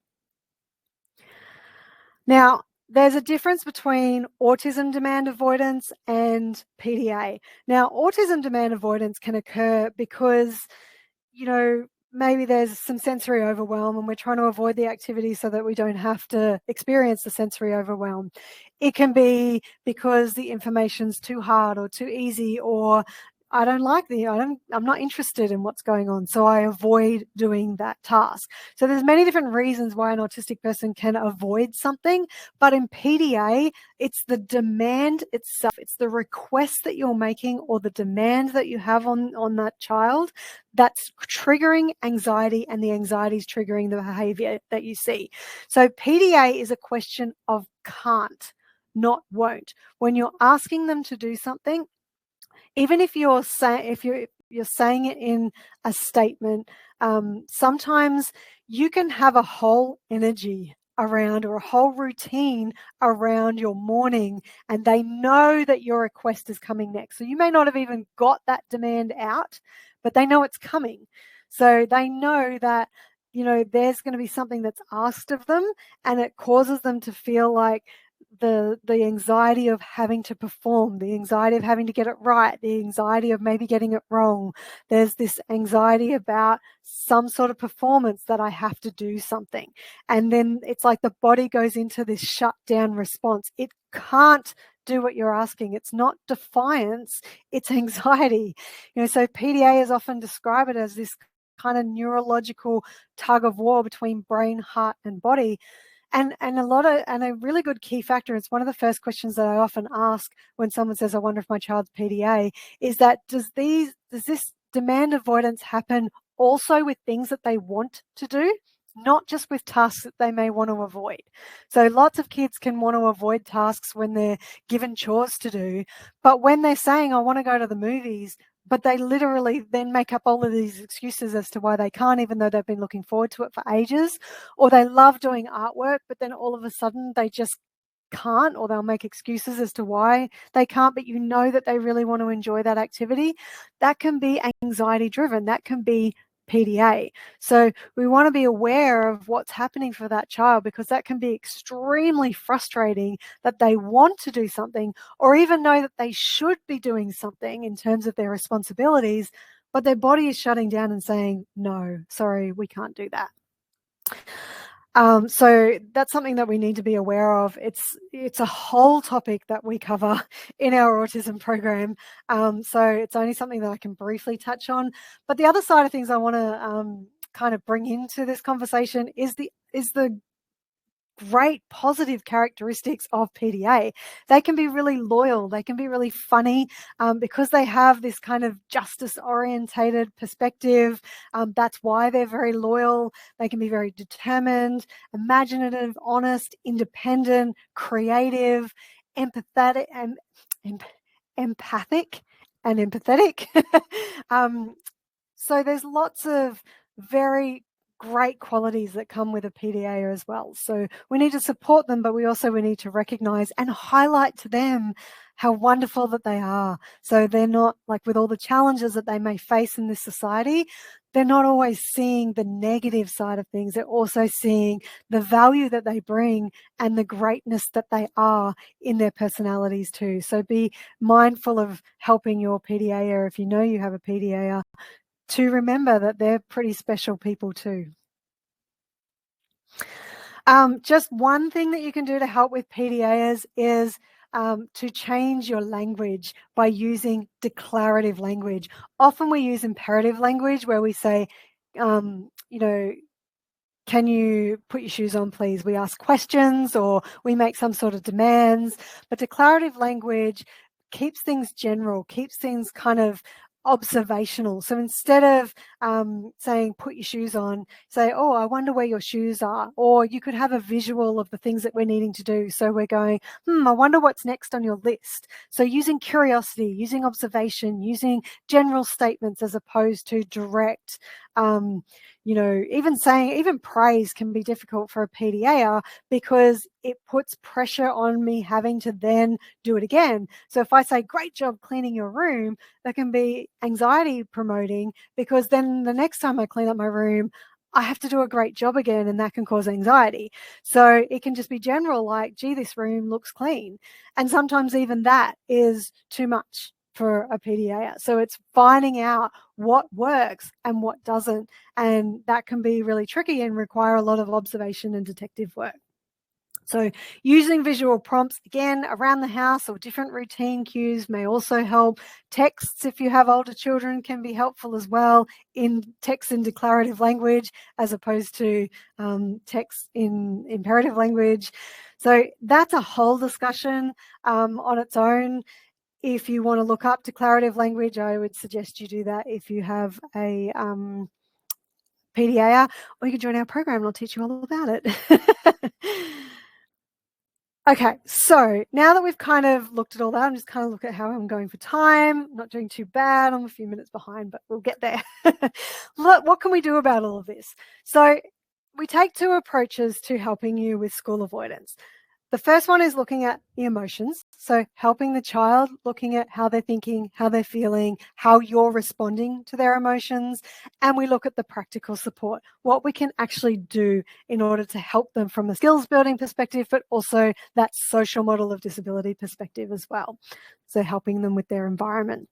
Now, there's a difference between autism demand avoidance and PDA. Now, autism demand avoidance can occur because, maybe there's some sensory overwhelm and we're trying to avoid the activity so that we don't have to experience the sensory overwhelm. It can be because the information's too hard or too easy, or I'm not interested in what's going on, so I avoid doing that task. So there's many different reasons why an autistic person can avoid something, but in PDA, it's the demand itself. It's the request that you're making or the demand that you have on that child that's triggering anxiety, and the anxiety is triggering the behavior that you see. So PDA is a question of can't, not won't. When you're asking them to do something, even if you're saying it in a statement, sometimes you can have a whole energy around, or a whole routine around your morning, and they know that your request is coming next. So you may not have even got that demand out, but they know it's coming. So they know that there's going to be something that's asked of them, and it causes them to feel like the anxiety of having to perform, the anxiety of having to get it right, the anxiety of maybe getting it wrong. There's this anxiety about some sort of performance, that I have to do something. And then it's like the body goes into this shutdown response. It can't do what you're asking. It's not defiance, it's anxiety. So PDA is often described as this kind of neurological tug of war between brain, heart, and body. And a really good key factor, it's one of the first questions that I often ask when someone says, I wonder if my child's PDA, is that does this demand avoidance happen also with things that they want to do, not just with tasks that they may want to avoid? So lots of kids can want to avoid tasks when they're given chores to do, but when they're saying, I want to go to the movies, but they literally then make up all of these excuses as to why they can't, even though they've been looking forward to it for ages. Or they love doing artwork, but then all of a sudden they just can't, or they'll make excuses as to why they can't, but that they really want to enjoy that activity. That can be anxiety driven. That can be PDA. So we want to be aware of what's happening for that child, because that can be extremely frustrating that they want to do something or even know that they should be doing something in terms of their responsibilities, but their body is shutting down and saying, no, sorry, we can't do that. So that's something that we need to be aware of. It's a whole topic that we cover in our autism program. So it's only something that I can briefly touch on. But the other side of things I want to kind of bring into this conversation is the great positive characteristics of PDA. They can be really loyal. They can be really funny because they have this kind of justice-orientated perspective. That's why they're very loyal. They can be very determined, imaginative, honest, independent, creative, empathetic, and empathic and empathetic. So there's lots of very great qualities that come with a PDA as well. So we need to support them, but we need to recognize and highlight to them how wonderful that they are. So they're not, like, with all the challenges that they may face in this society, they're not always seeing the negative side of things. They're also seeing the value that they bring and the greatness that they are in their personalities too. So be mindful of helping your PDA, if you know you have a PDA, to remember that they're pretty special people too. Just one thing that you can do to help with PDAs is to change your language by using declarative language. Often we use imperative language where we say, can you put your shoes on, please? We ask questions or we make some sort of demands. But declarative language keeps things general, keeps things kind of observational. So instead of saying put your shoes on, say, oh, I wonder where your shoes are. Or you could have a visual of the things that we're needing to do. So we're going, I wonder what's next on your list. So using curiosity, using observation, using general statements as opposed to direct, even praise can be difficult for a PDA because it puts pressure on me having to then do it again. So if I say, great job cleaning your room, that can be anxiety promoting, because then the next time I clean up my room, I have to do a great job again, and that can cause anxiety. So it can just be general, like, gee, this room looks clean. And sometimes even that is too much for a PDA. So it's finding out what works and what doesn't. And that can be really tricky and require a lot of observation and detective work. So using visual prompts, again, around the house or different routine cues may also help. Texts, if you have older children, can be helpful as well, in text in declarative language as opposed to text in imperative language. So that's a whole discussion on its own. If you want to look up declarative language, I would suggest you do that if you have a PDA, or you can join our program and I'll teach you all about it. Okay, so now that we've kind of looked at all that, I'm just kind of look at how I'm going for time. I'm not doing too bad. I'm a few minutes behind, but we'll get there. What can we do about all of this? So we take two approaches to helping you with school avoidance. The first one is looking at the emotions. So helping the child, looking at how they're thinking, how they're feeling, how you're responding to their emotions. And we look at the practical support, what we can actually do in order to help them from a skills building perspective, but also that social model of disability perspective as well. So helping them with their environment.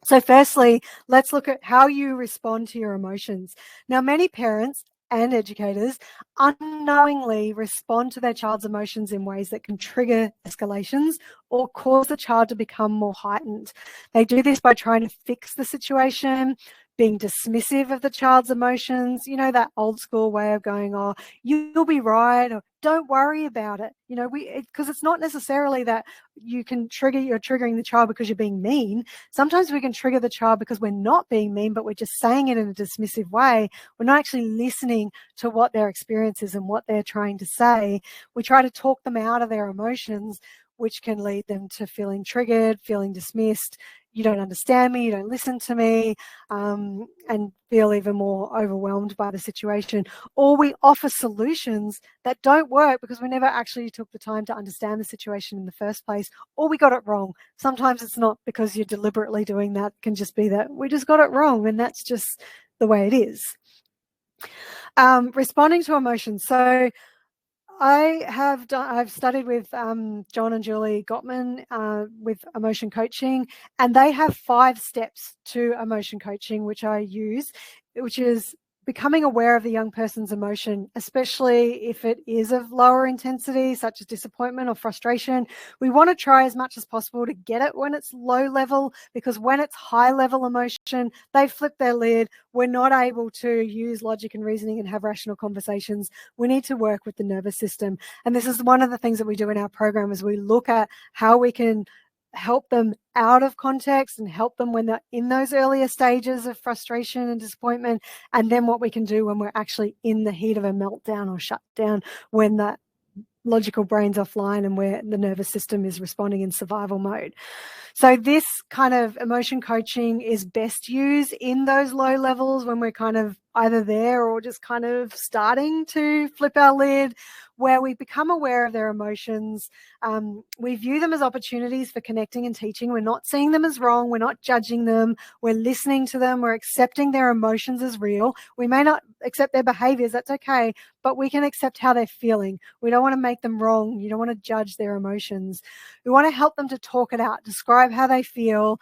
So firstly, let's look at how you respond to your emotions. Now, many parents and educators unknowingly respond to their child's emotions in ways that can trigger escalations or cause the child to become more heightened. They do this by trying to fix the situation, being dismissive of the child's emotions, that old school way of going, oh, you'll be right, or don't worry about it. Because it's not necessarily that you're triggering the child because you're being mean. Sometimes we can trigger the child because we're not being mean, but we're just saying it in a dismissive way. We're not actually listening to what their experience is and what they're trying to say. We try to talk them out of their emotions, which can lead them to feeling triggered, feeling dismissed. You don't understand me, you don't listen to me, and feel even more overwhelmed by the situation. Or we offer solutions that don't work because we never actually took the time to understand the situation in the first place, or we got it wrong. Sometimes it's not because you're deliberately doing that. It can just be that we just got it wrong, and that's just the way it is. Responding to emotions. So I've studied with John and Julie Gottman with emotion coaching, and they have 5 steps to emotion coaching, which I use, which is becoming aware of the young person's emotion, especially if it is of lower intensity, such as disappointment or frustration. We want to try as much as possible to get it when it's low level, because when it's high level emotion, they flip their lid. We're not able to use logic and reasoning and have rational conversations. We need to work with the nervous system. And this is one of the things that we do in our program, is we look at how we can help them out of context and help them when they're in those earlier stages of frustration and disappointment, and then what we can do when we're actually in the heat of a meltdown or shutdown, when that logical brain's offline and where the nervous system is responding in survival mode. So this kind of emotion coaching is best used in those low levels when we're kind of either there or just kind of starting to flip our lid, where we become aware of their emotions. We view them as opportunities for connecting and teaching. We're not seeing them as wrong. We're not judging them. We're listening to them. We're accepting their emotions as real. We may not accept their behaviors. That's okay. But we can accept how they're feeling. We don't want to make them wrong. You don't want to judge their emotions. We want to help them to talk it out, describe how they feel,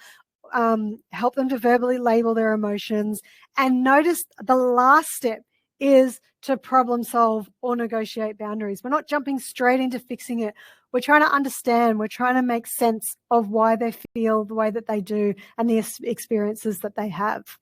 help them to verbally label their emotions. And notice the last step is to problem solve or negotiate boundaries. We're not jumping straight into fixing it. We're trying to understand. We're trying to make sense of why they feel the way that they do and the experiences that they have.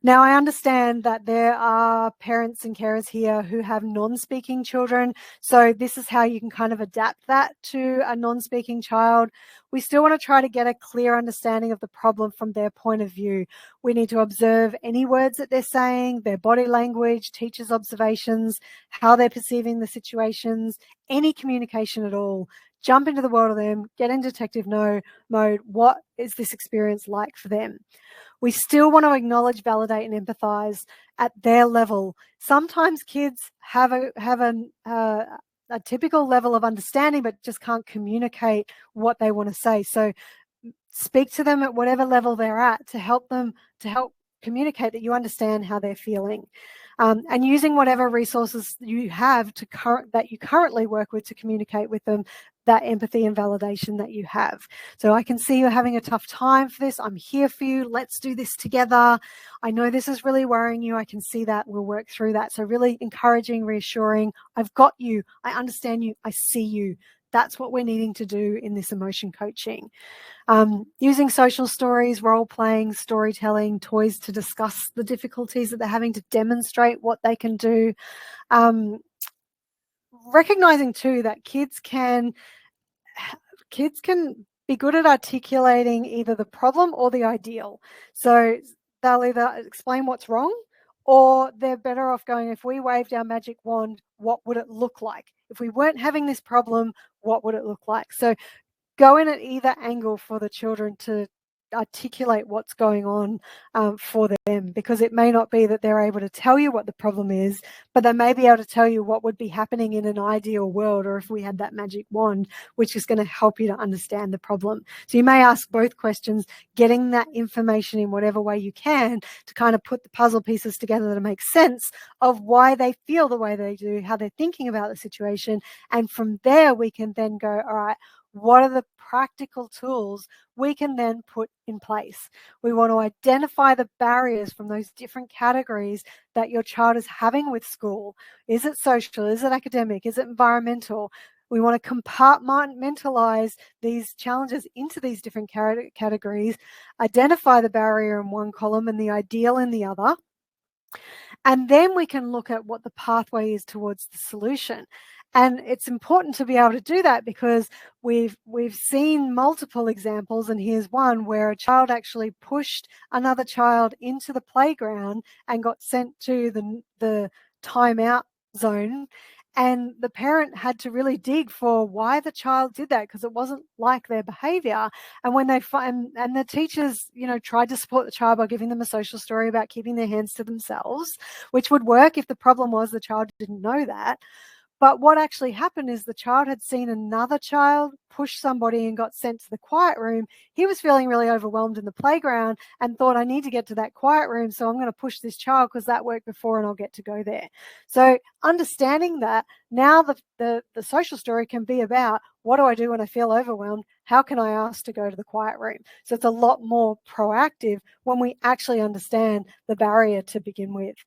Now, I understand that there are parents and carers here who have non-speaking children, so this is how you can kind of adapt that to a non-speaking child. We still want to try to get a clear understanding of the problem from their point of view. We need to observe any words that they're saying, their body language, teachers' observations, how they're perceiving the situations, any communication at all. Jump into the world of them, get in detective mode. What is this experience like for them? We still want to acknowledge, validate, and empathize at their level. Sometimes kids have a typical level of understanding, but just can't communicate what they want to say. So speak to them at whatever level they're at to help communicate that you understand how they're feeling. And using whatever resources you have that you currently work with to communicate with them that empathy and validation that you have. So I can see you're having a tough time for this. I'm here for you. Let's do this together. I know this is really worrying you. I can see that. We'll work through that. So really encouraging, reassuring. I've got you. I understand you. I see you. That's what we're needing to do in this emotion coaching. Using social stories, role-playing, storytelling, toys to discuss the difficulties that they're having, to demonstrate what they can do. Recognizing too that kids can be good at articulating either the problem or the ideal. So they'll either explain what's wrong, or they're better off going, if we waved our magic wand, what would it look like? If we weren't having this problem, what would it look like? So go in at either angle for the children to articulate what's going on for them, because it may not be that they're able to tell you what the problem is, but they may be able to tell you what would be happening in an ideal world, or if we had that magic wand, which is going to help you to understand the problem. So you may ask both questions, getting that information in whatever way you can to kind of put the puzzle pieces together to make sense of why they feel the way they do, how they're thinking about the situation. And from there, we can then go, all right, what are the practical tools we can then put in place? We want to identify the barriers from those different categories that your child is having with school. Is it social? Is it academic? Is it environmental? We want to compartmentalize these challenges into these different categories, identify the barrier in one column and the ideal in the other. And then we can look at what the pathway is towards the solution. And it's important to be able to do that because we've seen multiple examples, and here's one where a child actually pushed another child into the playground and got sent to the timeout zone. And the parent had to really dig for why the child did that, because it wasn't like their behavior. And when they find, and the teachers, tried to support the child by giving them a social story about keeping their hands to themselves, which would work if the problem was the child didn't know that. But what actually happened is the child had seen another child push somebody and got sent to the quiet room. He was feeling really overwhelmed in the playground and thought, I need to get to that quiet room, so I'm going to push this child because that worked before and I'll get to go there. So understanding that, now the social story can be about, what do I do when I feel overwhelmed? How can I ask to go to the quiet room? So it's a lot more proactive when we actually understand the barrier to begin with.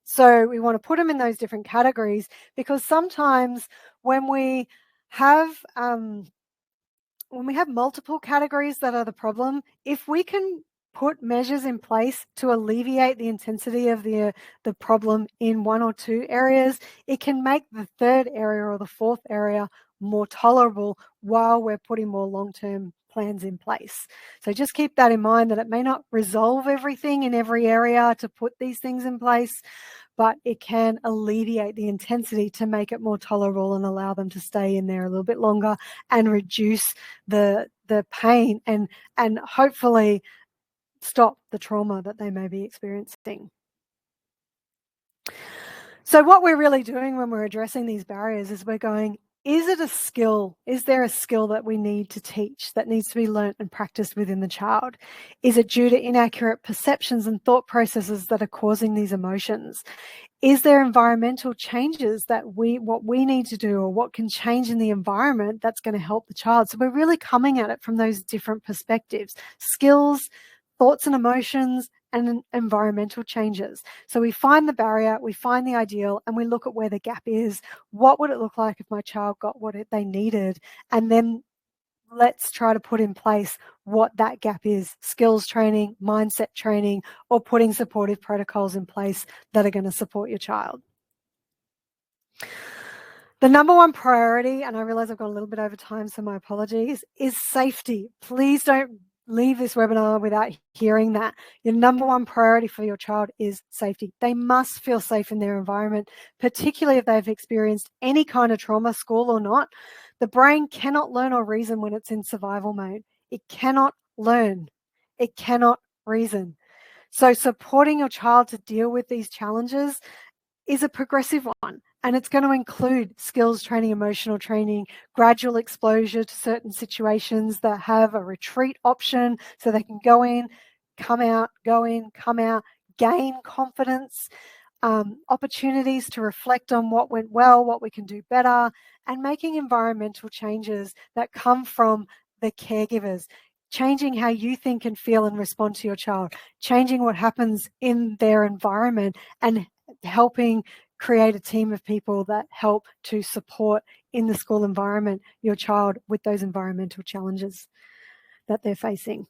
So we want to put them in those different categories, because sometimes when we have multiple categories that are the problem, if we can put measures in place to alleviate the intensity of the problem in one or two areas, it can make the third area or the fourth area more tolerable while we're putting more long-term plans in place. So just keep that in mind, that it may not resolve everything in every area to put these things in place, but it can alleviate the intensity to make it more tolerable and allow them to stay in there a little bit longer and reduce the pain and hopefully stop the trauma that they may be experiencing. So what we're really doing when we're addressing these barriers is we're going, is it a skill? Is there a skill that we need to teach that needs to be learnt and practiced within the child? Is it due to inaccurate perceptions and thought processes that are causing these emotions? Is there environmental changes that what we need to do, or what can change in the environment that's going to help the child? So we're really coming at it from those different perspectives: skills, thoughts and emotions, and environmental changes. So we find the barrier, we find the ideal, and we look at where the gap is. What would it look like if my child got what they needed? And then let's try to put in place what that gap is: skills training, mindset training, or putting supportive protocols in place that are going to support your child. The number one priority, and I realize I've gone a little bit over time, so my apologies, is safety. Please don't leave this webinar without hearing that. Your number one priority for your child is safety. They must feel safe in their environment, particularly if they've experienced any kind of trauma, school or not. The brain cannot learn or reason when it's in survival mode. It cannot learn. It cannot reason. So supporting your child to deal with these challenges is a progressive one, and it's going to include skills training, emotional training, gradual exposure to certain situations that have a retreat option so they can go in, come out, go in, come out, gain confidence, opportunities to reflect on what went well, what we can do better, and making environmental changes that come from the caregivers. Changing how you think and feel and respond to your child, changing what happens in their environment, and helping create a team of people that help to support in the school environment your child with those environmental challenges that they're facing.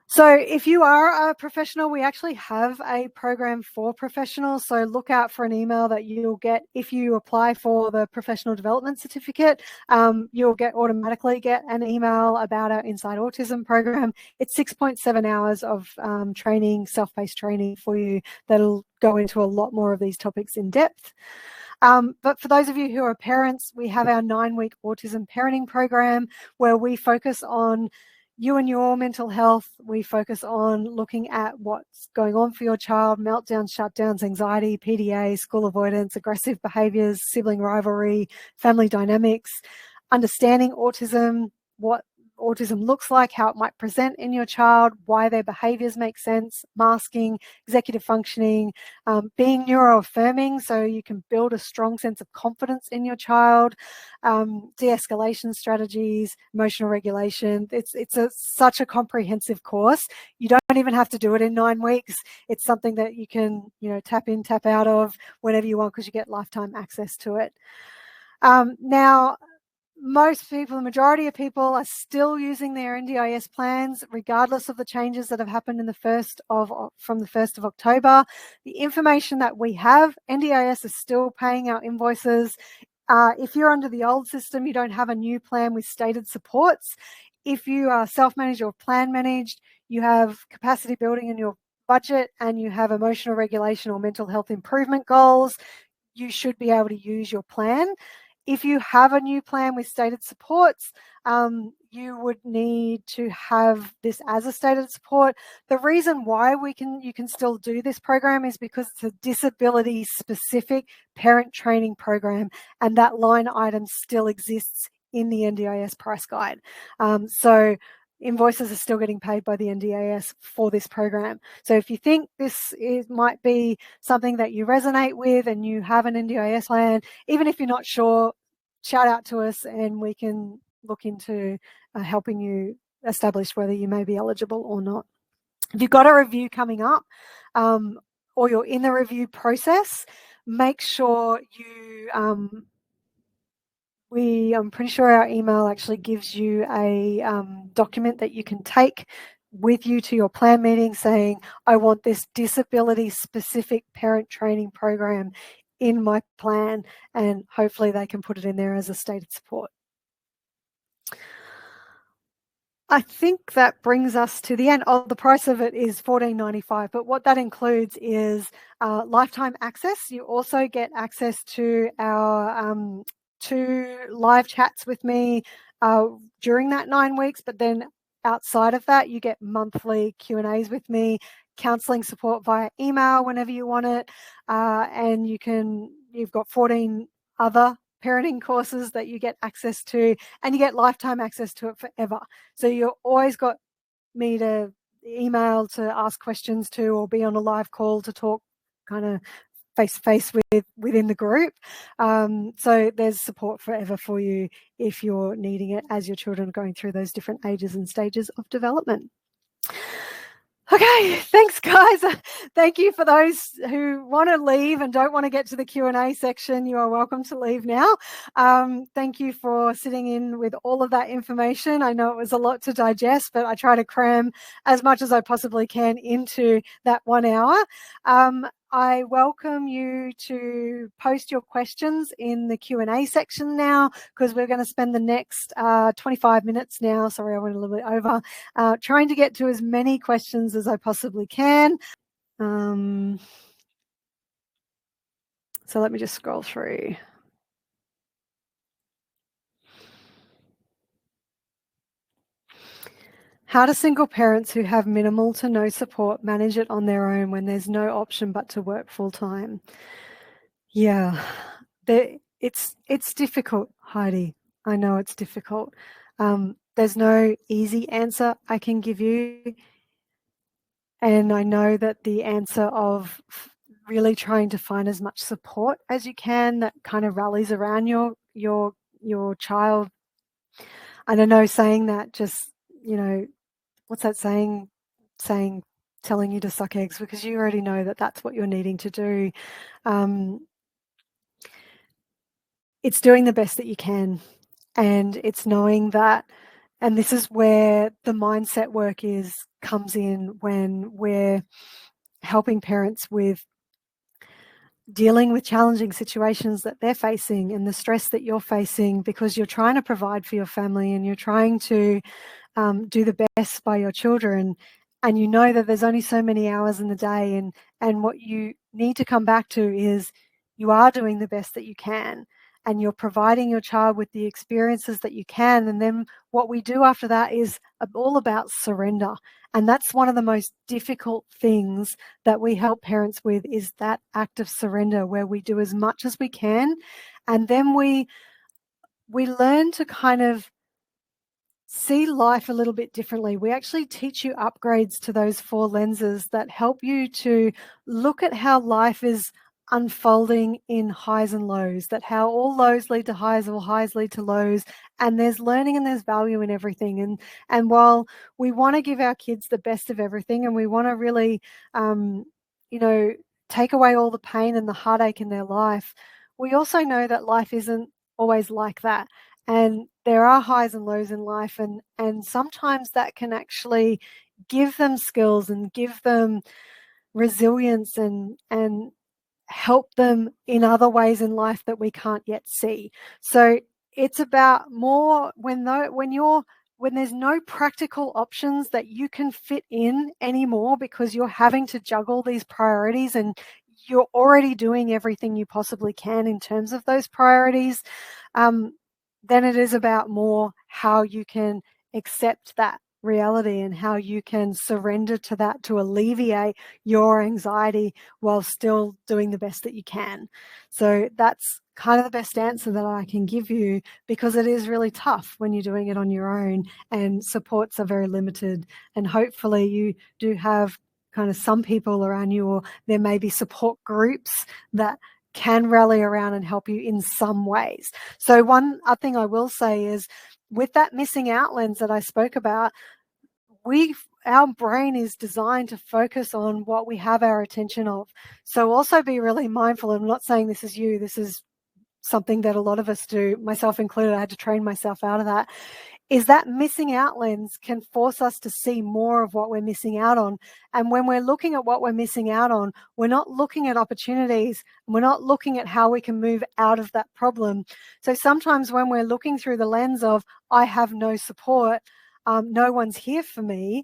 So if you are a professional, we actually have a program for professionals. So look out for an email that you'll get if you apply for the professional development certificate. You'll automatically get an email about our Inside Autism program. It's 6.7 hours of training, self-paced training for you that'll go into a lot more of these topics in depth. But for those of you who are parents, we have our 9-week autism parenting program where we focus on you and your mental health. We focus on looking at what's going on for your child: meltdowns, shutdowns, anxiety, PDA, school avoidance, aggressive behaviours, sibling rivalry, family dynamics, understanding autism, what autism looks like, how it might present in your child, why their behaviours make sense, masking, executive functioning, being neuroaffirming so you can build a strong sense of confidence in your child, de-escalation strategies, emotional regulation. It's such a comprehensive course. You don't even have to do it in 9 weeks. It's something that you can, tap in, tap out of whenever you want, because you get lifetime access to it. Now, most people, the majority of people, are still using their NDIS plans, regardless of the changes that have happened from the 1st of October. The information that we have, NDIS is still paying our invoices. If you're under the old system, you don't have a new plan with stated supports. If you are self-managed or plan managed, you have capacity building in your budget and you have emotional regulation or mental health improvement goals, you should be able to use your plan. If you have a new plan with stated supports, you would need to have this as a stated support. The reason why you can still do this program is because it's a disability specific parent training program, and that line item still exists in the NDIS price guide. So invoices are still getting paid by the NDIS for this program. So if you think might be something that you resonate with and you have an NDIS plan, even if you're not sure, shout out to us and we can look into helping you establish whether you may be eligible or not. If you've got a review coming up or you're in the review process, make sure you I'm pretty sure our email actually gives you a document that you can take with you to your plan meeting saying, I want this disability specific parent training program in my plan, and hopefully they can put it in there as a stated support. I think that brings us to the end. Oh, the price of it is $14.95, but what that includes is lifetime access. You also get access to our 2 live chats with me during that 9 weeks, but then outside of that, you get monthly Q&As with me, counselling support via email whenever you want it, and you've got 14 other parenting courses that you get access to, and you get lifetime access to it forever. So you've always got me to email to ask questions to, or be on a live call to talk kind of face-to-face within the group. So there's support forever for you if you're needing it as your children are going through those different ages and stages of development. Okay, thanks guys. Thank you for those who want to leave and don't want to get to the Q&A section. You are welcome to leave now. Thank you for sitting in with all of that information. I know it was a lot to digest, but I try to cram as much as I possibly can into that 1 hour. I welcome you to post your questions in the Q&A section now, because we're going to spend the next 25 minutes now, sorry I went a little bit over, trying to get to as many questions as I possibly can. So let me just scroll through. How do single parents who have minimal to no support manage it on their own when there's no option but to work full time? Yeah, it's difficult, Heidi. I know it's difficult. There's no easy answer I can give you. And I know that the answer of really trying to find as much support as you can that kind of rallies around your child. I don't know, saying that just, what's that saying, telling you to suck eggs, because you already know that that's what you're needing to do. It's doing the best that you can, and it's knowing that, and this is where the mindset work comes in when we're helping parents with dealing with challenging situations that they're facing and the stress that you're facing, because you're trying to provide for your family and you're trying to do the best by your children, and you know that there's only so many hours in the day, and what you need to come back to is you are doing the best that you can, and you're providing your child with the experiences that you can. And then what we do after that is all about surrender. And that's one of the most difficult things that we help parents with, is that act of surrender, where we do as much as we can, and then we learn to kind of see life a little bit differently. We actually teach you upgrades to those 4 lenses that help you to look at how life is unfolding in highs and lows, that how all lows lead to highs, or highs lead to lows, and there's learning and there's value in everything. And while we want to give our kids the best of everything, and we want to really take away all the pain and the heartache in their life, we also know that life isn't always like that. And there are highs and lows in life, and sometimes that can actually give them skills and give them resilience and help them in other ways in life that we can't yet see. So it's about more when there's no practical options that you can fit in anymore, because you're having to juggle these priorities, and you're already doing everything you possibly can in terms of those priorities, then it is about more how you can accept that reality and how you can surrender to that to alleviate your anxiety while still doing the best that you can. So that's kind of the best answer that I can give you, because it is really tough when you're doing it on your own and supports are very limited. And hopefully you do have kind of some people around you, or there may be support groups that can rally around and help you in some ways. So one thing I will say is, with that missing out lens that I spoke about, our brain is designed to focus on what we have our attention of. So also be really mindful. I'm not saying this is you, this is something that a lot of us do, myself included. I had to train myself out of that. Is that missing out lens can force us to see more of what we're missing out on. And when we're looking at what we're missing out on, we're not looking at opportunities, and we're not looking at how we can move out of that problem. So sometimes when we're looking through the lens of, I have no support, no one's here for me,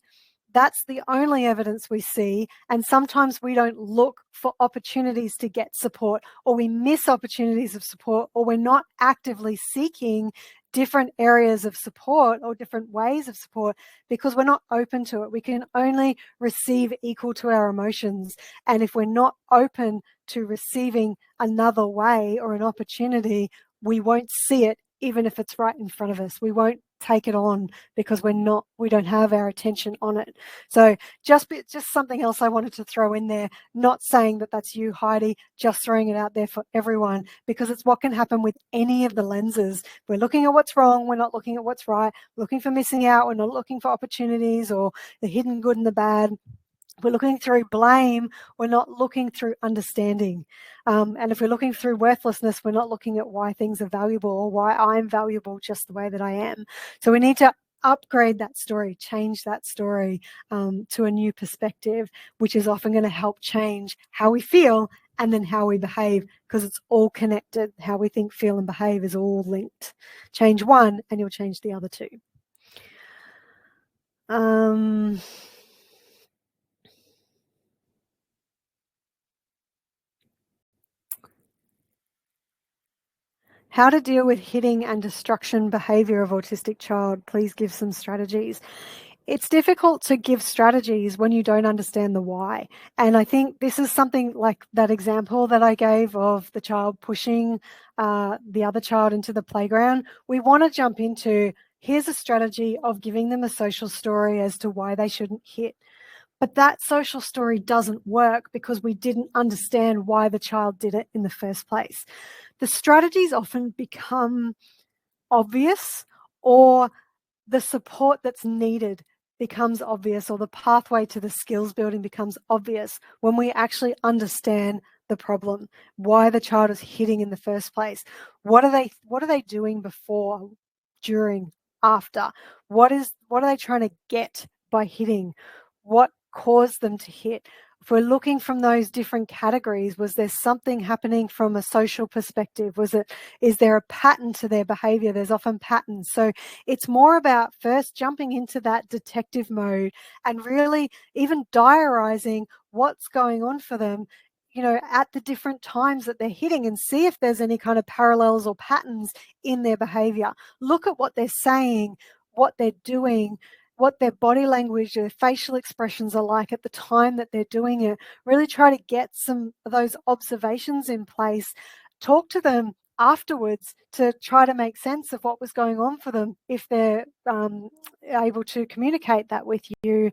that's the only evidence we see. And sometimes we don't look for opportunities to get support, or we miss opportunities of support, or we're not actively seeking different areas of support or different ways of support because we're not open to it. We can only receive equal to our emotions. And if we're not open to receiving another way or an opportunity, we won't see it, even if it's right in front of us. We won't take it on because we don't have our attention on it. So just something else I wanted to throw in there, not saying that that's you, Heidi, just throwing it out there for everyone, because it's what can happen with any of the lenses. We're looking at what's wrong, we're not looking at what's right, looking for missing out, we're not looking for opportunities or the hidden good and the bad. We're looking through blame, we're not looking through understanding. And if we're looking through worthlessness, we're not looking at why things are valuable or why I'm valuable just the way that I am. So we need to upgrade that story, change that story to a new perspective, which is often going to help change how we feel and then how we behave, because it's all connected. How we think, feel, and behave is all linked. Change one and you'll change the other two. How to deal with hitting and destruction behaviour of autistic child. Please give some strategies. It's difficult to give strategies when you don't understand the why. And I think this is something like that example that I gave of the child pushing the other child into the playground. We want to jump into, here's a strategy of giving them a social story as to why they shouldn't hit. But that social story doesn't work because we didn't understand why the child did it in the first place. The strategies often become obvious, or the support that's needed becomes obvious, or the pathway to the skills building becomes obvious when we actually understand the problem, why the child is hitting in the first place. What are they doing before, during, after? What are they trying to get by hitting? What caused them to hit? If we're looking from those different categories, was there something happening from a social perspective? Is there a pattern to their behavior? There's often patterns. So it's more about first jumping into that detective mode and really even diarizing what's going on for them, at the different times that they're hitting, and see if there's any kind of parallels or patterns in their behavior. Look at what they're saying, what they're doing, what their body language, their facial expressions are like at the time that they're doing it. Really try to get some of those observations in place. Talk to them afterwards to try to make sense of what was going on for them, if they're able to communicate that with you,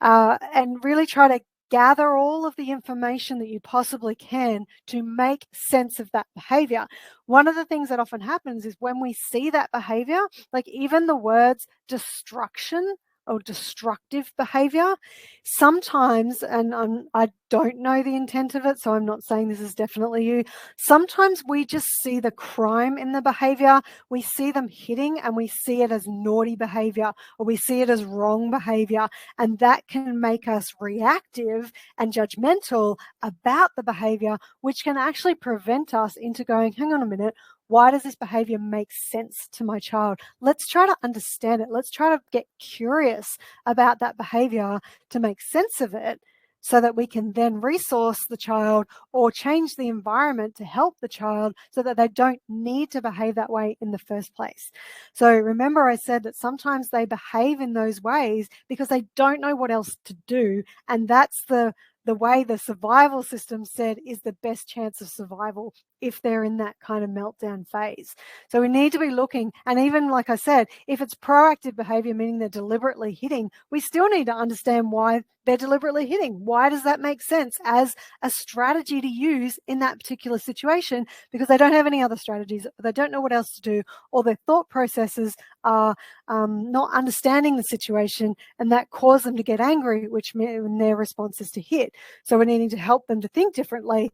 and really try to gather all of the information that you possibly can to make sense of that behavior. One of the things that often happens is when we see that behavior, like even the words destruction or destructive behavior, sometimes, and I don't know the intent of it, so I'm not saying this is definitely you, sometimes we just see the crime in the behavior, we see them hitting and we see it as naughty behavior, or we see it as wrong behavior, and that can make us reactive and judgmental about the behavior, which can actually prevent us into going, hang on a minute, why does this behavior make sense to my child? Let's try to understand it. Let's try to get curious about that behavior to make sense of it, so that we can then resource the child or change the environment to help the child so that they don't need to behave that way in the first place. So remember, I said that sometimes they behave in those ways because they don't know what else to do, and that's the way the survival system said is the best chance of survival if they're in that kind of meltdown phase. So we need to be looking, and even like I said, if it's proactive behavior, meaning they're deliberately hitting, we still need to understand why they're deliberately hitting. Why does that make sense as a strategy to use in that particular situation? Because they don't have any other strategies, they don't know what else to do, or their thought processes are not understanding the situation, and that cause them to get angry, which means their response is to hit. So we're needing to help them to think differently,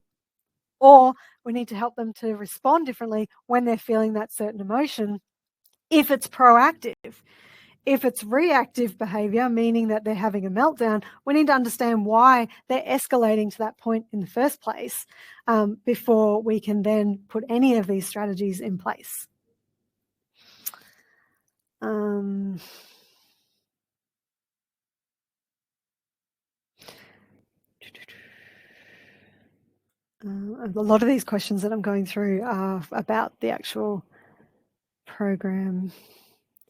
or we need to help them to respond differently when they're feeling that certain emotion, if it's proactive. If it's reactive behavior, meaning that they're having a meltdown, we need to understand why they're escalating to that point in the first place before we can then put any of these strategies in place. A lot of these questions that I'm going through are about the actual program.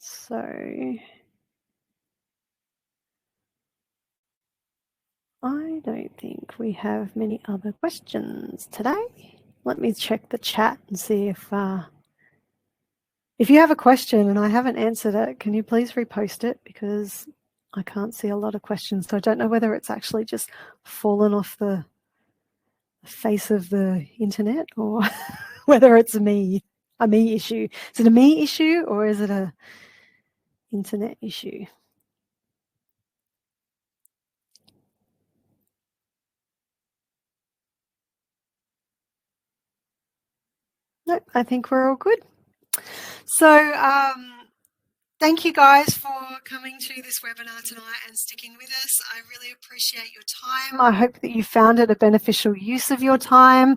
So I don't think we have many other questions today. Let me check the chat and see if you have a question and I haven't answered it, can you please repost it, because I can't see a lot of questions. So I don't know whether it's actually just fallen off the face of the internet or whether it's a me issue. Is it a me issue or is it a internet issue? No, I think we're all good. So thank you guys for coming to this webinar tonight and sticking with us. I really appreciate your time. I hope that you found it a beneficial use of your time.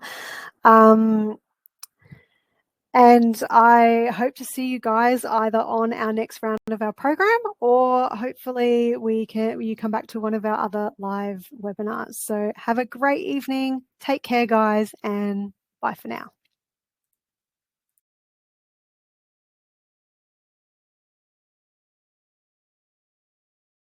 And I hope to see you guys either on our next round of our program, or hopefully you come back to one of our other live webinars. So have a great evening. Take care, guys, and bye for now.